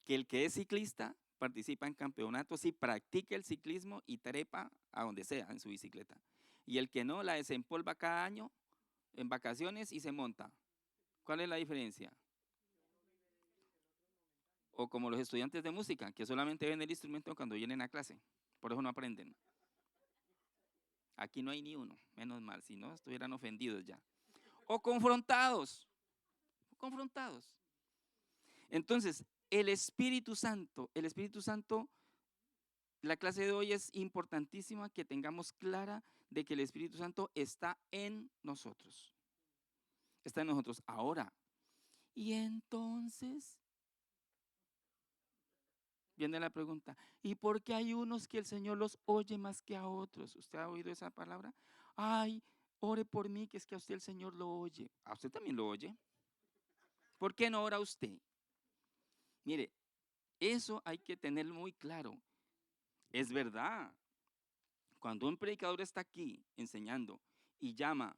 Que el que es ciclista participa en campeonatos y practica el ciclismo y trepa a donde sea en su bicicleta. Y el que no, la desempolva cada año en vacaciones y se monta. ¿Cuál es la diferencia? O como los estudiantes de música, que solamente ven el instrumento cuando vienen a clase. Por eso no aprenden. Aquí no hay ni uno, menos mal, si no estuvieran ofendidos ya. O confrontados, confrontados. Entonces, el Espíritu Santo, la clase de hoy es importantísima que tengamos clara de que el Espíritu Santo está en nosotros. Está en nosotros ahora. Y entonces, viene la pregunta, ¿y por qué hay unos que el Señor los oye más que a otros? ¿Usted ha oído esa palabra? Ay, ore por mí, que es que a usted el Señor lo oye. ¿A usted también lo oye? ¿Por qué no ora usted? Mire, eso hay que tener muy claro. Es verdad. Cuando un predicador está aquí enseñando y llama,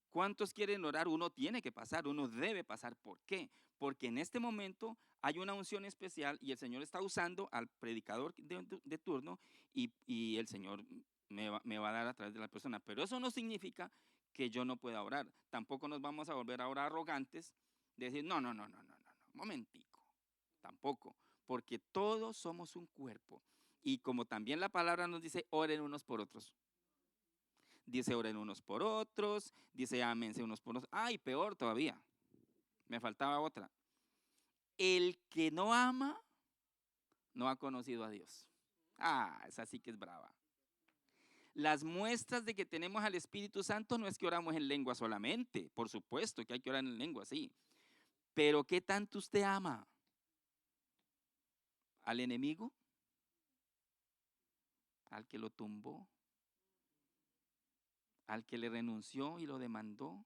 ¿cuántos quieren orar? Uno tiene que pasar, uno debe pasar. ¿Por qué? Porque en este momento hay una unción especial y el Señor está usando al predicador de turno y el Señor me va a dar a través de la persona. Pero eso no significa que yo no pueda orar. Tampoco nos vamos a volver ahora arrogantes de decir, no, no, no, no, no, no, momentico. Tampoco, porque todos somos un cuerpo. Y como también la palabra nos dice, oren unos por otros. Dice oren unos por otros, dice ámense unos por otros. Ay, peor todavía. Me faltaba otra. El que no ama, no ha conocido a Dios. Ah, esa sí que es brava. Las muestras de que tenemos al Espíritu Santo no es que oramos en lengua solamente. Por supuesto que hay que orar en lengua, sí. Pero ¿qué tanto usted ama? ¿Al enemigo? ¿Al que lo tumbó? ¿Al que le renunció y lo demandó?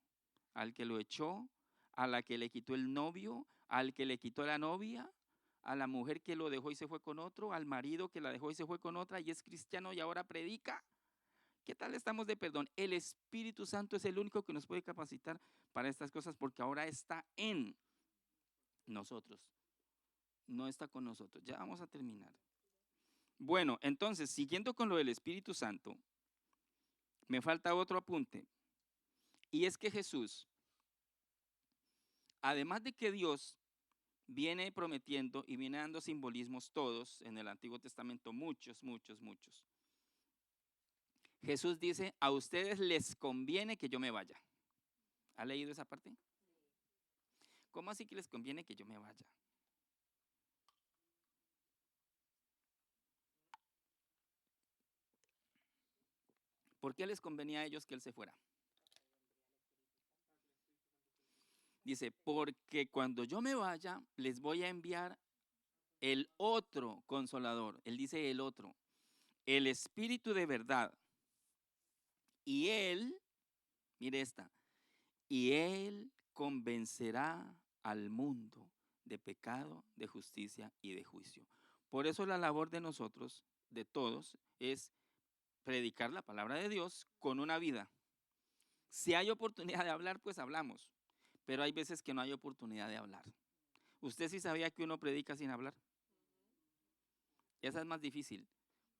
¿Al que lo echó? ¿A la que le quitó el novio? ¿Al que le quitó la novia? ¿A la mujer que lo dejó y se fue con otro? ¿Al marido que la dejó y se fue con otra y es cristiano y ahora predica? ¿Qué tal estamos de perdón? El Espíritu Santo es el único que nos puede capacitar para estas cosas porque ahora está en nosotros, no está con nosotros. Ya vamos a terminar. Bueno, entonces, siguiendo con lo del Espíritu Santo, me falta otro apunte. Y es que Jesús, además de que Dios viene prometiendo y viene dando simbolismos todos en el Antiguo Testamento, muchos, muchos, muchos. Jesús dice, a ustedes les conviene que yo me vaya. ¿Ha leído esa parte? ¿Cómo así que les conviene que yo me vaya? ¿Por qué les convenía a ellos que Él se fuera? Dice, porque cuando yo me vaya, les voy a enviar el otro consolador. Él dice el otro, el Espíritu de verdad. Y Él, mire esta, y Él convencerá al mundo de pecado, de justicia y de juicio. Por eso la labor de nosotros, de todos, es predicar la palabra de Dios con una vida. Si hay oportunidad de hablar, pues hablamos, pero hay veces que no hay oportunidad de hablar. ¿Usted sí sabía que uno predica sin hablar? Esa es más difícil,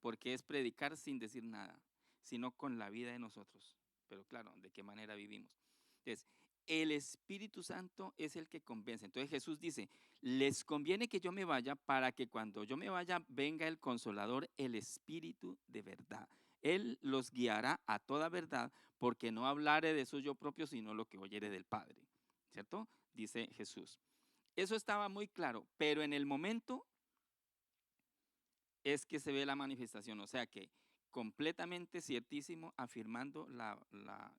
porque es predicar sin decir nada, sino con la vida de nosotros. Pero claro, ¿de qué manera vivimos? Entonces, el Espíritu Santo es el que convence. Entonces Jesús dice, les conviene que yo me vaya para que cuando yo me vaya venga el Consolador, el Espíritu de verdad. Él los guiará a toda verdad, porque no hablaré de suyo propio, sino lo que oyere del Padre. ¿Cierto? Dice Jesús. Eso estaba muy claro, pero en el momento es que se ve la manifestación. O sea que completamente ciertísimo, afirmando la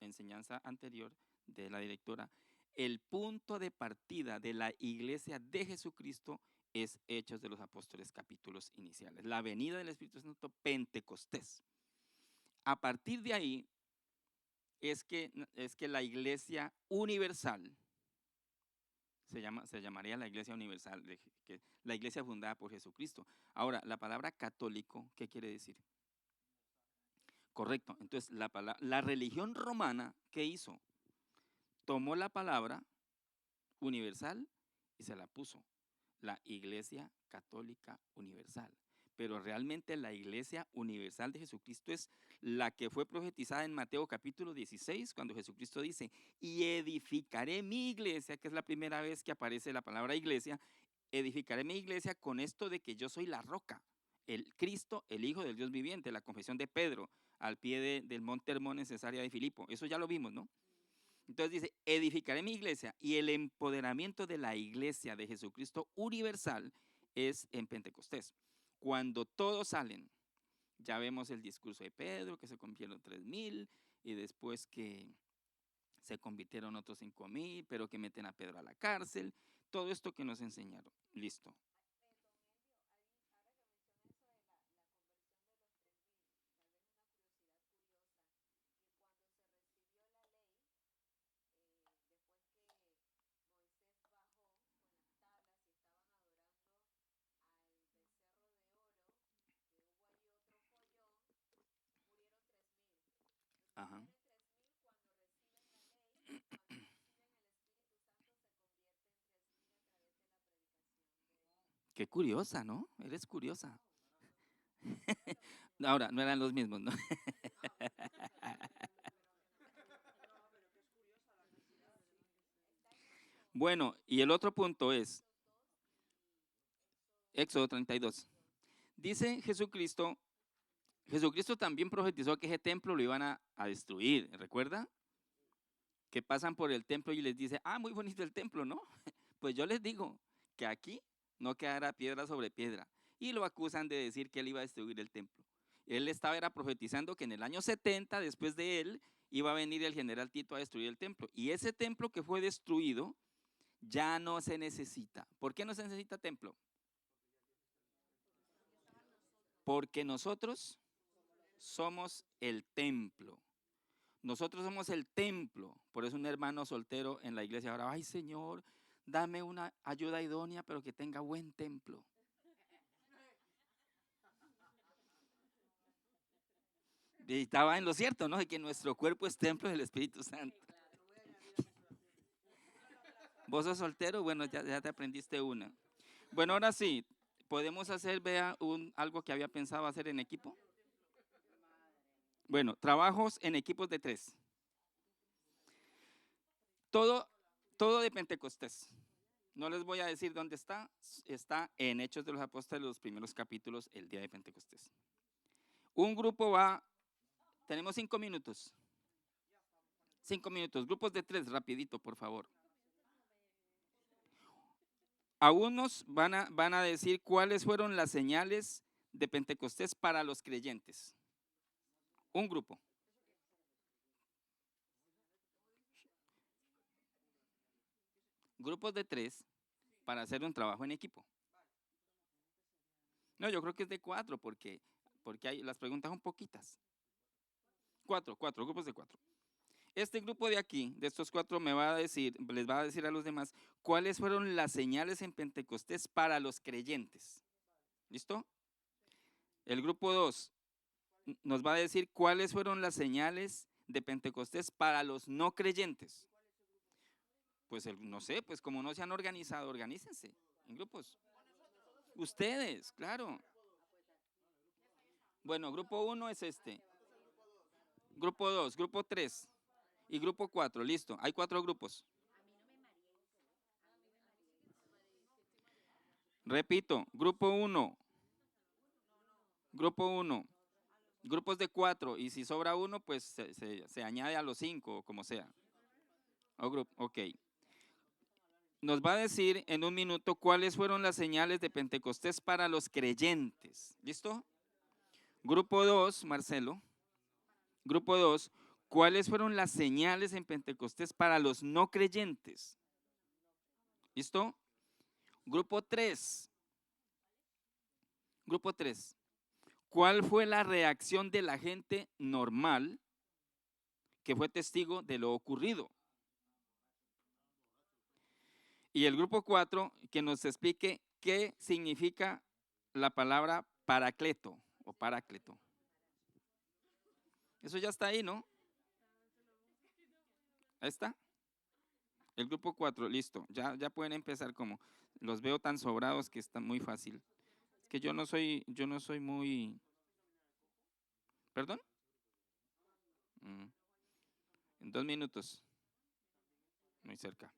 enseñanza anterior de la directora, el punto de partida de la iglesia de Jesucristo es Hechos de los Apóstoles, capítulos iniciales. La venida del Espíritu Santo, Pentecostés. A partir de ahí es que la iglesia universal, se llamaría la iglesia universal, la iglesia fundada por Jesucristo. Ahora, la palabra católico, ¿qué quiere decir? Correcto. Entonces, la religión romana, ¿qué hizo? Tomó la palabra universal y se la puso. La Iglesia Católica Universal. Pero realmente la Iglesia Universal de Jesucristo es la que fue profetizada en Mateo capítulo 16, cuando Jesucristo dice, y edificaré mi iglesia, que es la primera vez que aparece la palabra iglesia, edificaré mi iglesia con esto de que yo soy la roca, el Cristo, el Hijo del Dios viviente, la confesión de Pedro, al pie del monte Hermón en Cesarea de Filipo. Eso ya lo vimos, ¿no? Entonces dice, edificaré mi iglesia, y el empoderamiento de la iglesia de Jesucristo universal es en Pentecostés. Cuando todos salen, ya vemos el discurso de Pedro, que se convirtieron 3,000, y después que se convirtieron otros 5,000, pero que meten a Pedro a la cárcel. Todo esto que nos enseñaron. Listo. Ajá. Qué curiosa, ¿no? Eres curiosa. Ahora, no eran los mismos, ¿no? Bueno, y el otro punto es Éxodo 32. Dice Jesucristo también profetizó que ese templo lo iban a destruir, ¿recuerda? Que pasan por el templo y les dice, muy bonito el templo, ¿no? Pues yo les digo que aquí no quedará piedra sobre piedra. Y lo acusan de decir que él iba a destruir el templo. Él era profetizando que en el año 70, después de él, iba a venir el general Tito a destruir el templo. Y ese templo que fue destruido ya no se necesita. ¿Por qué no se necesita templo? Porque nosotros somos el templo. Nosotros somos el templo. Por eso un hermano soltero en la iglesia ahora, ay Señor, dame una ayuda idónea, pero que tenga buen templo. Y estaba en lo cierto, ¿no? De que nuestro cuerpo es templo del Espíritu Santo. ¿Vos sos soltero? Bueno, ya te aprendiste una. Bueno, ahora sí, podemos hacer, vea, algo que había pensado hacer en equipo. Bueno, trabajos en equipos de 3. Todo de Pentecostés. No les voy a decir dónde está. Está en Hechos de los Apóstoles, los primeros capítulos, el día de Pentecostés. Un grupo tenemos 5 minutos. 5 minutos, grupos de 3, rapidito, por favor. A unos van a decir cuáles fueron las señales de Pentecostés para los creyentes. Un grupo. Grupos de 3 para hacer un trabajo en equipo. No, yo creo que es de 4 porque las preguntas son poquitas. 4, grupos de 4. Este grupo de aquí, de estos 4, les va a decir a los demás cuáles fueron las señales en Pentecostés para los creyentes. ¿Listo? El grupo 2 nos va a decir cuáles fueron las señales de Pentecostés para los no creyentes. Pues no sé, pues como no se han organizado, organícense en grupos. Ustedes, claro. Bueno, grupo 1 es este. Grupo 2, grupo 3 y grupo 4, listo. Hay 4 grupos. Repito, grupo 1. Grupo 1. Grupos de 4 y si sobra uno, pues se añade a los 5 o como sea. Ok. Nos va a decir en un minuto cuáles fueron las señales de Pentecostés para los creyentes. ¿Listo? Grupo 2, Marcelo. Grupo 2, ¿cuáles fueron las señales en Pentecostés para los no creyentes? ¿Listo? Grupo 3, Grupo 3. ¿Cuál fue la reacción de la gente normal que fue testigo de lo ocurrido? Y el grupo 4, que nos explique qué significa la palabra paracleto o parácleto. Eso ya está ahí, ¿no? Ahí está. El grupo 4, listo. Ya pueden empezar como. Los veo tan sobrados que está muy fácil. Es que yo no soy muy. ¿Perdón? En 2 minutos. Muy cerca.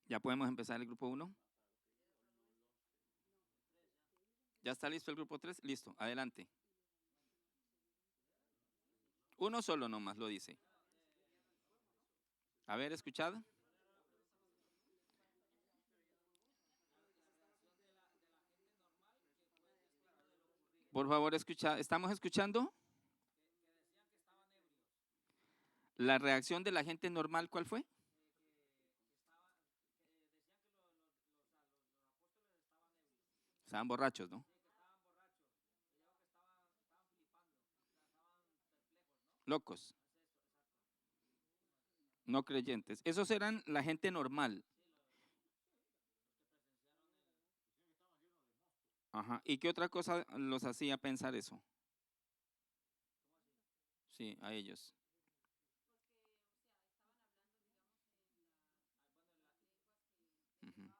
Ya podemos empezar el grupo 1. ¿Ya está listo el grupo 3? Listo, adelante. Uno solo nomás lo dice. A ver, ¿escuchad? Por favor, escucha. ¿Estamos escuchando? La reacción de la gente normal, ¿cuál fue? Estaban borrachos, ¿no? Locos, no creyentes. Esos eran la gente normal. Ajá. ¿Y qué otra cosa los hacía pensar eso? Sí, a ellos. Ujú,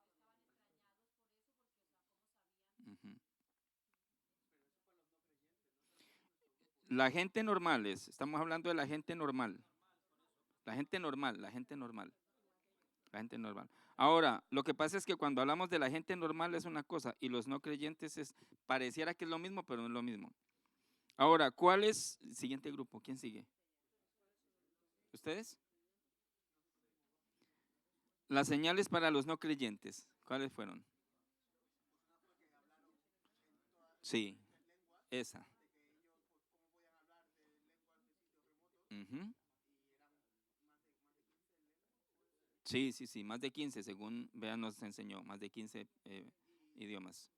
ujú. La gente normal estamos hablando de la gente normal. La gente normal, la gente normal, la gente normal. Ahora, lo que pasa es que cuando hablamos de la gente normal es una cosa y los no creyentes pareciera que es lo mismo, pero no es lo mismo. Ahora, ¿cuál es el siguiente grupo? ¿Quién sigue? ¿Ustedes? Las señales para los no creyentes, ¿cuáles fueron? Sí, esa. Ujú. Sí, sí, sí, más de 15, según Bea nos enseñó, más de 15 idiomas.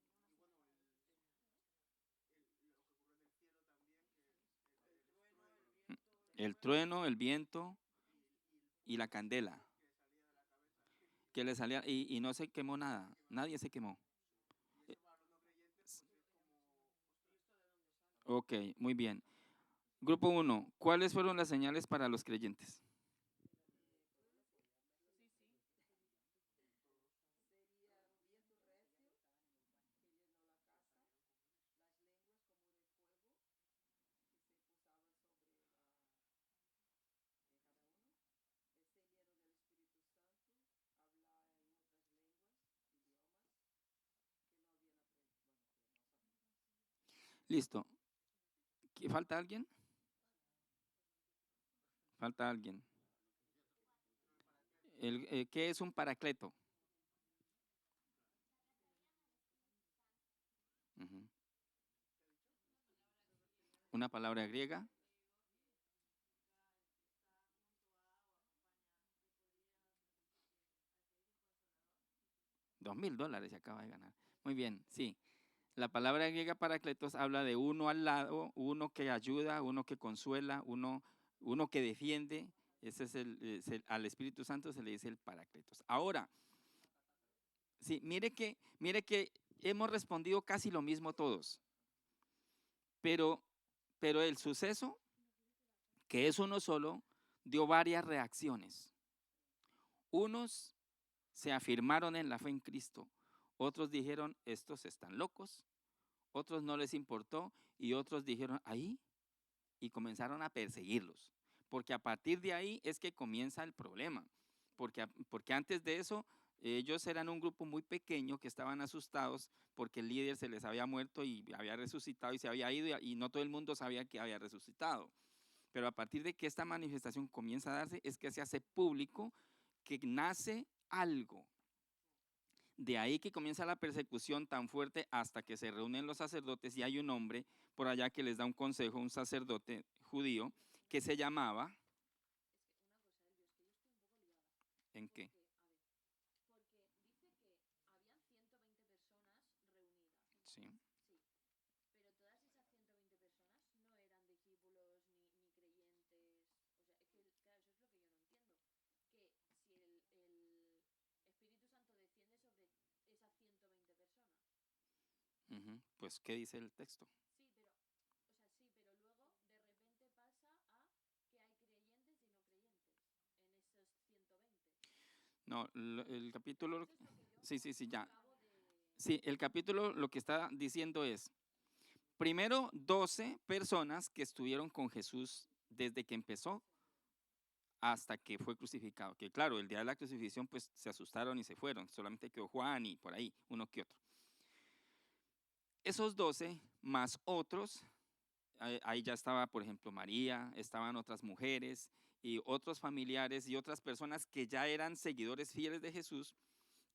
El trueno, el viento y la candela, que le salía, y no se quemó nada, nadie se quemó. Ok, muy bien. Grupo 1, ¿cuáles fueron las señales para los creyentes? Listo. ¿Falta alguien? Falta alguien. ¿Qué es un paracleto? Ujú. Una palabra griega. $2,000 se acaba de ganar. Muy bien, sí. La palabra griega paracletos habla de uno al lado, uno que ayuda, uno que consuela, uno que defiende. Ese al Espíritu Santo se le dice el paracletos. Ahora, sí, mire que hemos respondido casi lo mismo todos, pero, pero el suceso, que es uno solo, dio varias reacciones. Unos se afirmaron en la fe en Cristo, Otros dijeron, estos están locos. Otros no les importó y otros dijeron, ahí, y comenzaron a perseguirlos. Porque a partir de ahí es que comienza el problema. Porque antes de eso, ellos eran un grupo muy pequeño que estaban asustados porque el líder se les había muerto y había resucitado y se había ido y no todo el mundo sabía que había resucitado. Pero a partir de que esta manifestación comienza a darse, es que se hace público que nace algo. De ahí que comienza la persecución tan fuerte hasta que se reúnen los sacerdotes y hay un hombre por allá que les da un consejo, un sacerdote judío, que se llamaba… ¿En qué? Sí. Ujú. Pues, ¿qué dice el texto? No, el capítulo, sí, ya. Sí, el capítulo lo que está diciendo es, primero 12 personas que estuvieron con Jesús desde que empezó hasta que fue crucificado. Que claro, el día de la crucifixión pues se asustaron y se fueron, solamente quedó Juan y por ahí, uno que otro. Esos 12 más otros, ahí ya estaba, por ejemplo, María, estaban otras mujeres y otros familiares y otras personas que ya eran seguidores fieles de Jesús,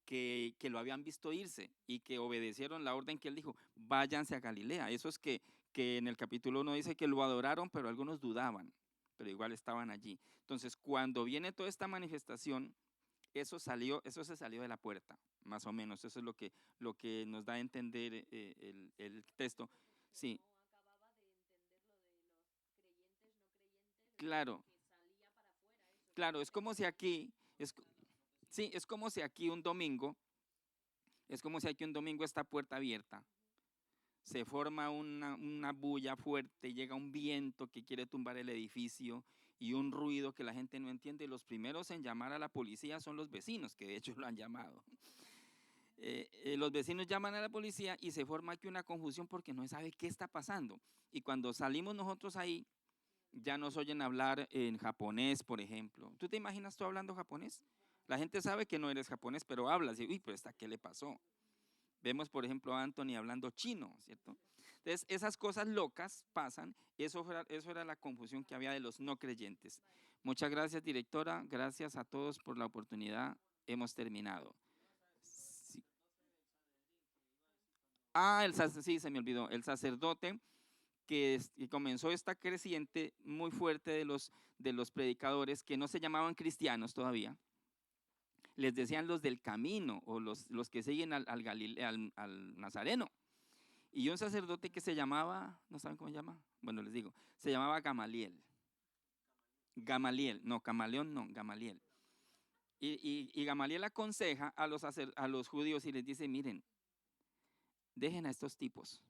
que lo habían visto irse y que obedecieron la orden que él dijo, váyanse a Galilea. Eso es que en el capítulo 1 dice que lo adoraron, pero algunos dudaban, pero igual estaban allí. Entonces, cuando viene toda esta manifestación, eso se salió de la puerta, más o menos. Eso es lo que nos da a entender el texto. Sí, claro, claro, es como si aquí, sí, es como si aquí un domingo, es como si aquí un domingo está puerta abierta, se forma una bulla fuerte, llega un viento que quiere tumbar el edificio y un ruido que la gente no entiende. Los primeros en llamar a la policía son los vecinos, que de hecho lo han llamado. Los vecinos llaman a la policía y se forma aquí una confusión porque no se sabe qué está pasando. Y cuando salimos nosotros ahí, ya nos oyen hablar en japonés, por ejemplo. ¿Tú te imaginas tú hablando japonés? La gente sabe que no eres japonés, pero hablas y, uy, pero ¿esta qué le pasó? Vemos, por ejemplo, a Anthony hablando chino, ¿cierto? Entonces, esas cosas locas pasan. Eso era la confusión que había de los no creyentes. Muchas gracias, directora. Gracias a todos por la oportunidad. Hemos terminado. Sí. Sí, se me olvidó. El sacerdote que comenzó esta creciente muy fuerte de los predicadores que no se llamaban cristianos todavía, les decían los del camino o los que siguen al Nazareno. Y un sacerdote que se llamaba, ¿no saben cómo se llama? Bueno, les digo, se llamaba Gamaliel. Gamaliel, no, Camaleón no, Gamaliel. Y Gamaliel aconseja a los judíos y les dice, miren, dejen a estos tipos.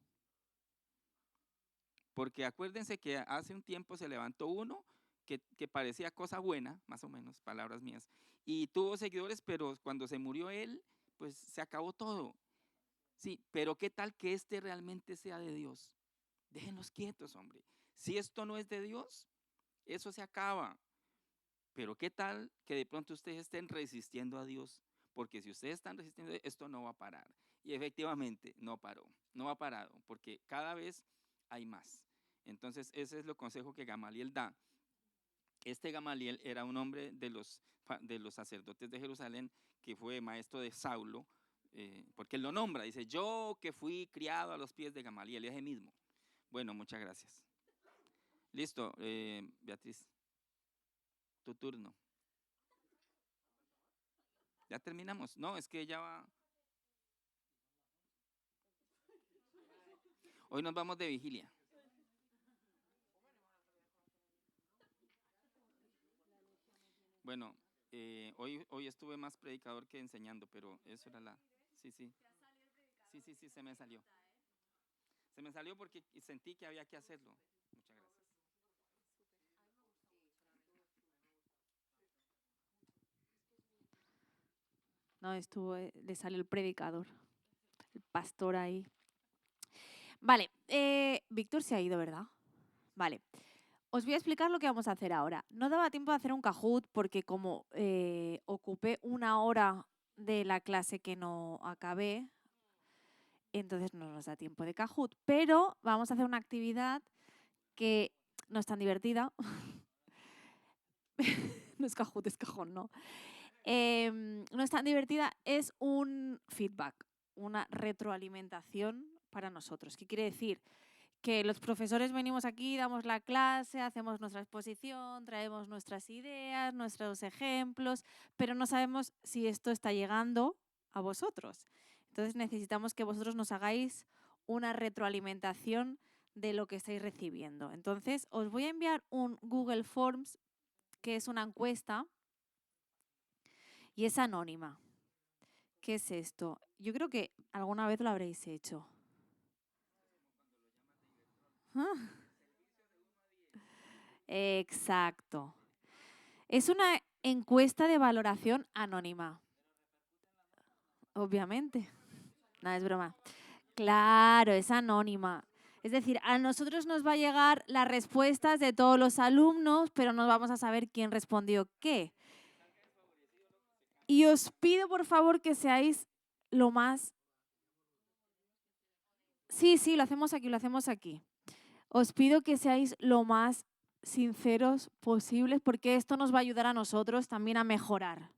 Porque acuérdense que hace un tiempo se levantó uno que parecía cosa buena, más o menos, palabras mías, y tuvo seguidores, pero cuando se murió él, pues se acabó todo. Sí, pero ¿qué tal que este realmente sea de Dios? Déjenlos quietos, hombre. Si esto no es de Dios, eso se acaba. Pero ¿qué tal que de pronto ustedes estén resistiendo a Dios? Porque si ustedes están resistiendo, esto no va a parar. Y efectivamente, no paró, no ha parado, porque cada vez hay más. Entonces, ese es el consejo que Gamaliel da. Este Gamaliel era un hombre de los sacerdotes de Jerusalén que fue maestro de Saulo, porque él lo nombra, dice, yo que fui criado a los pies de Gamaliel, ese mismo. Bueno, muchas gracias. Listo, Beatriz, tu turno. Ya terminamos. No, es que ya va. Hoy nos vamos de vigilia. Bueno, hoy estuve más predicador que enseñando, pero eso era la… Sí, sí. Sí, se me salió. Se me salió porque sentí que había que hacerlo. Muchas gracias. No, le salió el predicador. El pastor ahí. Vale, Víctor se ha ido, ¿verdad? Vale. Os voy a explicar lo que vamos a hacer ahora. No daba tiempo de hacer un Kahoot porque como ocupé 1 hora de la clase que no acabé, entonces no nos da tiempo de Kahoot. Pero vamos a hacer una actividad que no es tan divertida. No es Kahoot, es cajón, ¿no? No es tan divertida, es un feedback, una retroalimentación para nosotros. ¿Qué quiere decir? Que los profesores venimos aquí, damos la clase, hacemos nuestra exposición, traemos nuestras ideas, nuestros ejemplos, pero no sabemos si esto está llegando a vosotros. Entonces necesitamos que vosotros nos hagáis una retroalimentación de lo que estáis recibiendo. Entonces os voy a enviar un Google Forms, que es una encuesta y es anónima. ¿Qué es esto? Yo creo que alguna vez lo habréis hecho. ¿Ah? Exacto. Es una encuesta de valoración anónima. Obviamente. No, es broma. Claro, es anónima. Es decir, a nosotros nos va a llegar las respuestas de todos los alumnos, pero no vamos a saber quién respondió qué. Y os pido, por favor, que seáis lo más... Sí, sí, lo hacemos aquí, lo hacemos aquí. Os pido que seáis lo más sinceros posibles porque esto nos va a ayudar a nosotros también a mejorar.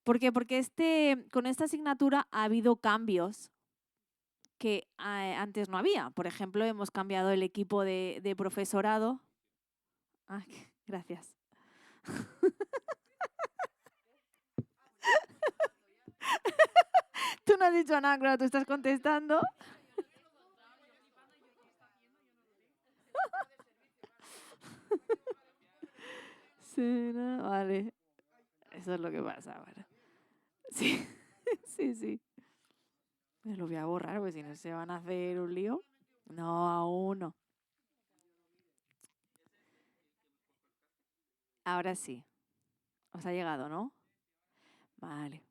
¿Por qué? Porque con esta asignatura ha habido cambios que antes no había. Por ejemplo, hemos cambiado el equipo de profesorado. Ah, gracias. Tú no has dicho nada, claro, tú estás contestando. Sí, no, vale. Eso es lo que pasa ahora. Sí, sí, sí. Me lo voy a borrar porque si no se van a hacer un lío. No, aún no. Ahora sí. Os ha llegado, ¿no? Vale.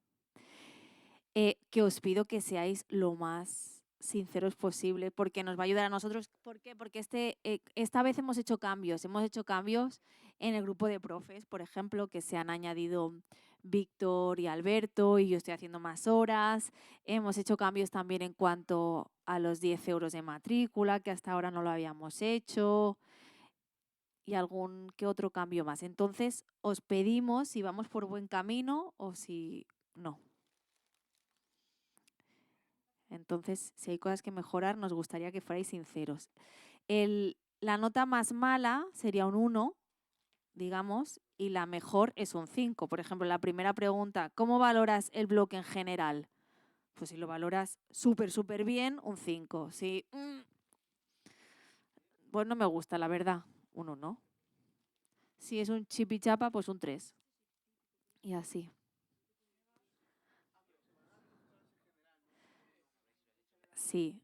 Que os pido que seáis lo más sinceros posible porque nos va a ayudar a nosotros. ¿Por qué? Porque esta vez hemos hecho cambios. Hemos hecho cambios en el grupo de profes, por ejemplo, que se han añadido Víctor y Alberto y yo estoy haciendo más horas. Hemos hecho cambios también en cuanto a los 10 euros de matrícula, que hasta ahora no lo habíamos hecho, y algún que otro cambio más. Entonces, os pedimos si vamos por buen camino o si no. Entonces, si hay cosas que mejorar, nos gustaría que fuerais sinceros. La nota más mala sería un 1, digamos, y la mejor es un 5. Por ejemplo, la primera pregunta, ¿cómo valoras el bloque en general? Pues si lo valoras súper, súper bien, un 5. Si, pues no me gusta, la verdad, un 1. Si es un chipichapa, pues un 3. Y así. Sí.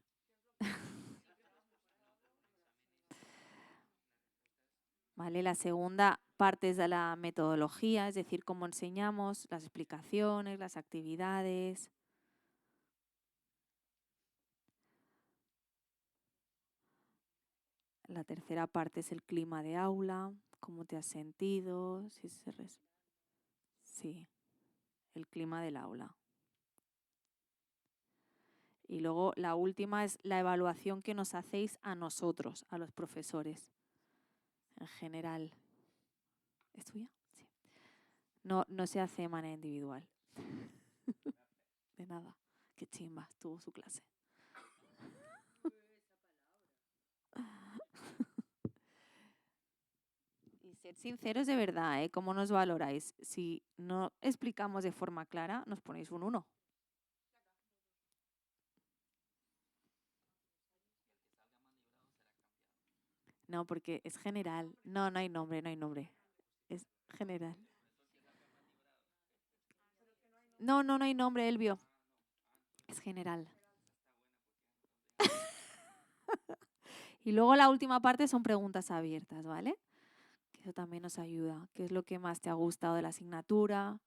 ¿Vale? La segunda parte es de la metodología, es decir, cómo enseñamos, las explicaciones, las actividades. La tercera parte es el clima de aula, cómo te has sentido, sí, el clima del aula. Y luego la última es la evaluación que nos hacéis a nosotros, a los profesores, en general. ¿Es tuya? Sí. No se hace de manera individual. De nada. Qué chimba, estuvo su clase. Y ser sinceros de verdad, ¿eh? ¿Cómo nos valoráis? Si no explicamos de forma clara, nos ponéis un 1. No, porque es general. No, no hay nombre, no hay nombre. Es general. No, no hay nombre, Elvio. Es general. Y luego la última parte son preguntas abiertas, ¿vale? Que eso también nos ayuda. ¿Qué es lo que más te ha gustado de la asignatura?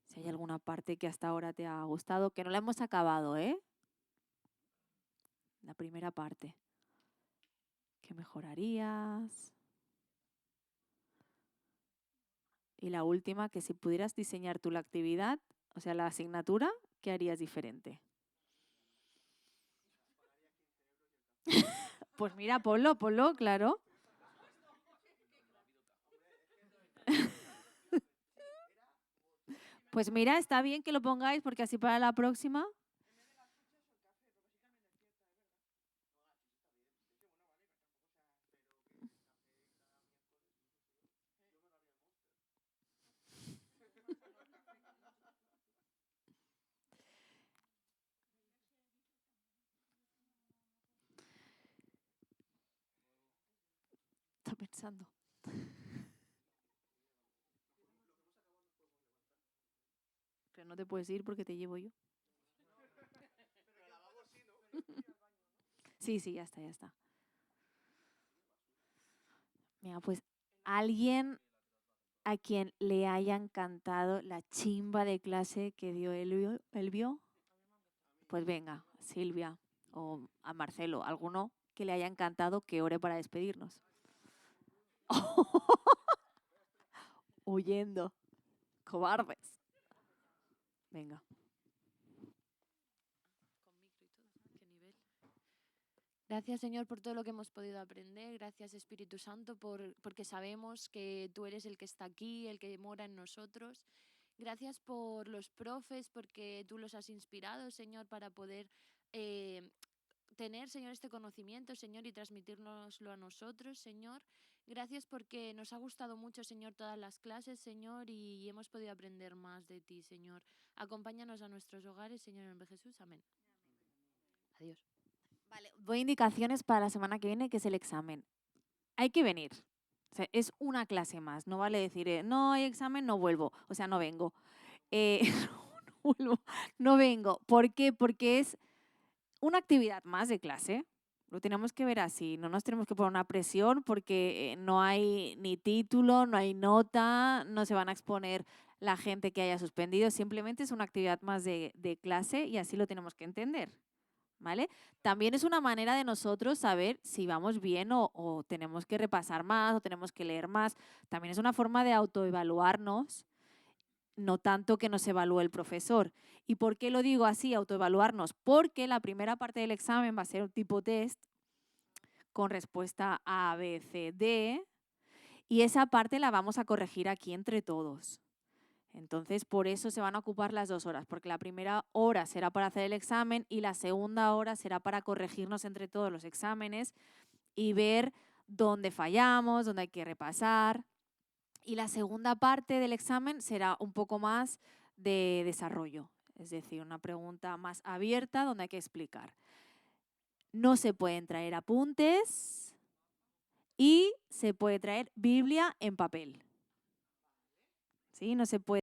Si hay alguna parte que hasta ahora te ha gustado, que no la hemos acabado, ¿eh? La primera parte. ¿Qué mejorarías? Y la última, que si pudieras diseñar tú la actividad, o sea, la asignatura, ¿qué harías diferente? Pues mira, ponlo, claro. Pues mira, está bien que lo pongáis porque así para la próxima. Está pensando. Pero no te puedes ir porque te llevo yo. Sí, ya está. Mira, pues alguien a quien le haya encantado la chimba de clase que dio Elvio, pues venga, Silvia o a Marcelo, alguno que le haya encantado que ore para despedirnos. Huyendo. Cobardes. Venga. Gracias, Señor, por todo lo que hemos podido aprender. Gracias, Espíritu Santo, porque sabemos que tú eres el que está aquí, el que mora en nosotros. Gracias por los profes, porque tú los has inspirado, Señor, para poder tener, Señor, este conocimiento, Señor, y transmitírnoslo a nosotros, Señor. Gracias porque nos ha gustado mucho, Señor, todas las clases, Señor, y hemos podido aprender más de ti, Señor. Acompáñanos a nuestros hogares, Señor, en nombre de Jesús. Amén. Adiós. Vale, doy indicaciones para la semana que viene, que es el examen. Hay que venir. O sea, es una clase más. No vale decir, no hay examen, no vuelvo. O sea, no vengo. No vuelvo, no vengo. ¿Por qué? Porque es una actividad más de clase. Lo tenemos que ver así. No nos tenemos que poner una presión porque no hay ni título, no hay nota, no se van a exponer la gente que haya suspendido. Simplemente es una actividad más de clase y así lo tenemos que entender. ¿Vale? También es una manera de nosotros saber si vamos bien o tenemos que repasar más o tenemos que leer más. También es una forma de autoevaluarnos, no tanto que nos evalúe el profesor. ¿Y por qué lo digo así, autoevaluarnos? Porque la primera parte del examen va a ser un tipo test con respuesta A, B, C, D, y esa parte la vamos a corregir aquí entre todos. Entonces, por eso se van a ocupar las 2 horas, porque la primera hora será para hacer el examen y la segunda hora será para corregirnos entre todos los exámenes y ver dónde fallamos, dónde hay que repasar. Y la segunda parte del examen será un poco más de desarrollo, es decir, una pregunta más abierta donde hay que explicar. No se pueden traer apuntes y se puede traer Biblia en papel. ¿Sí? No se puede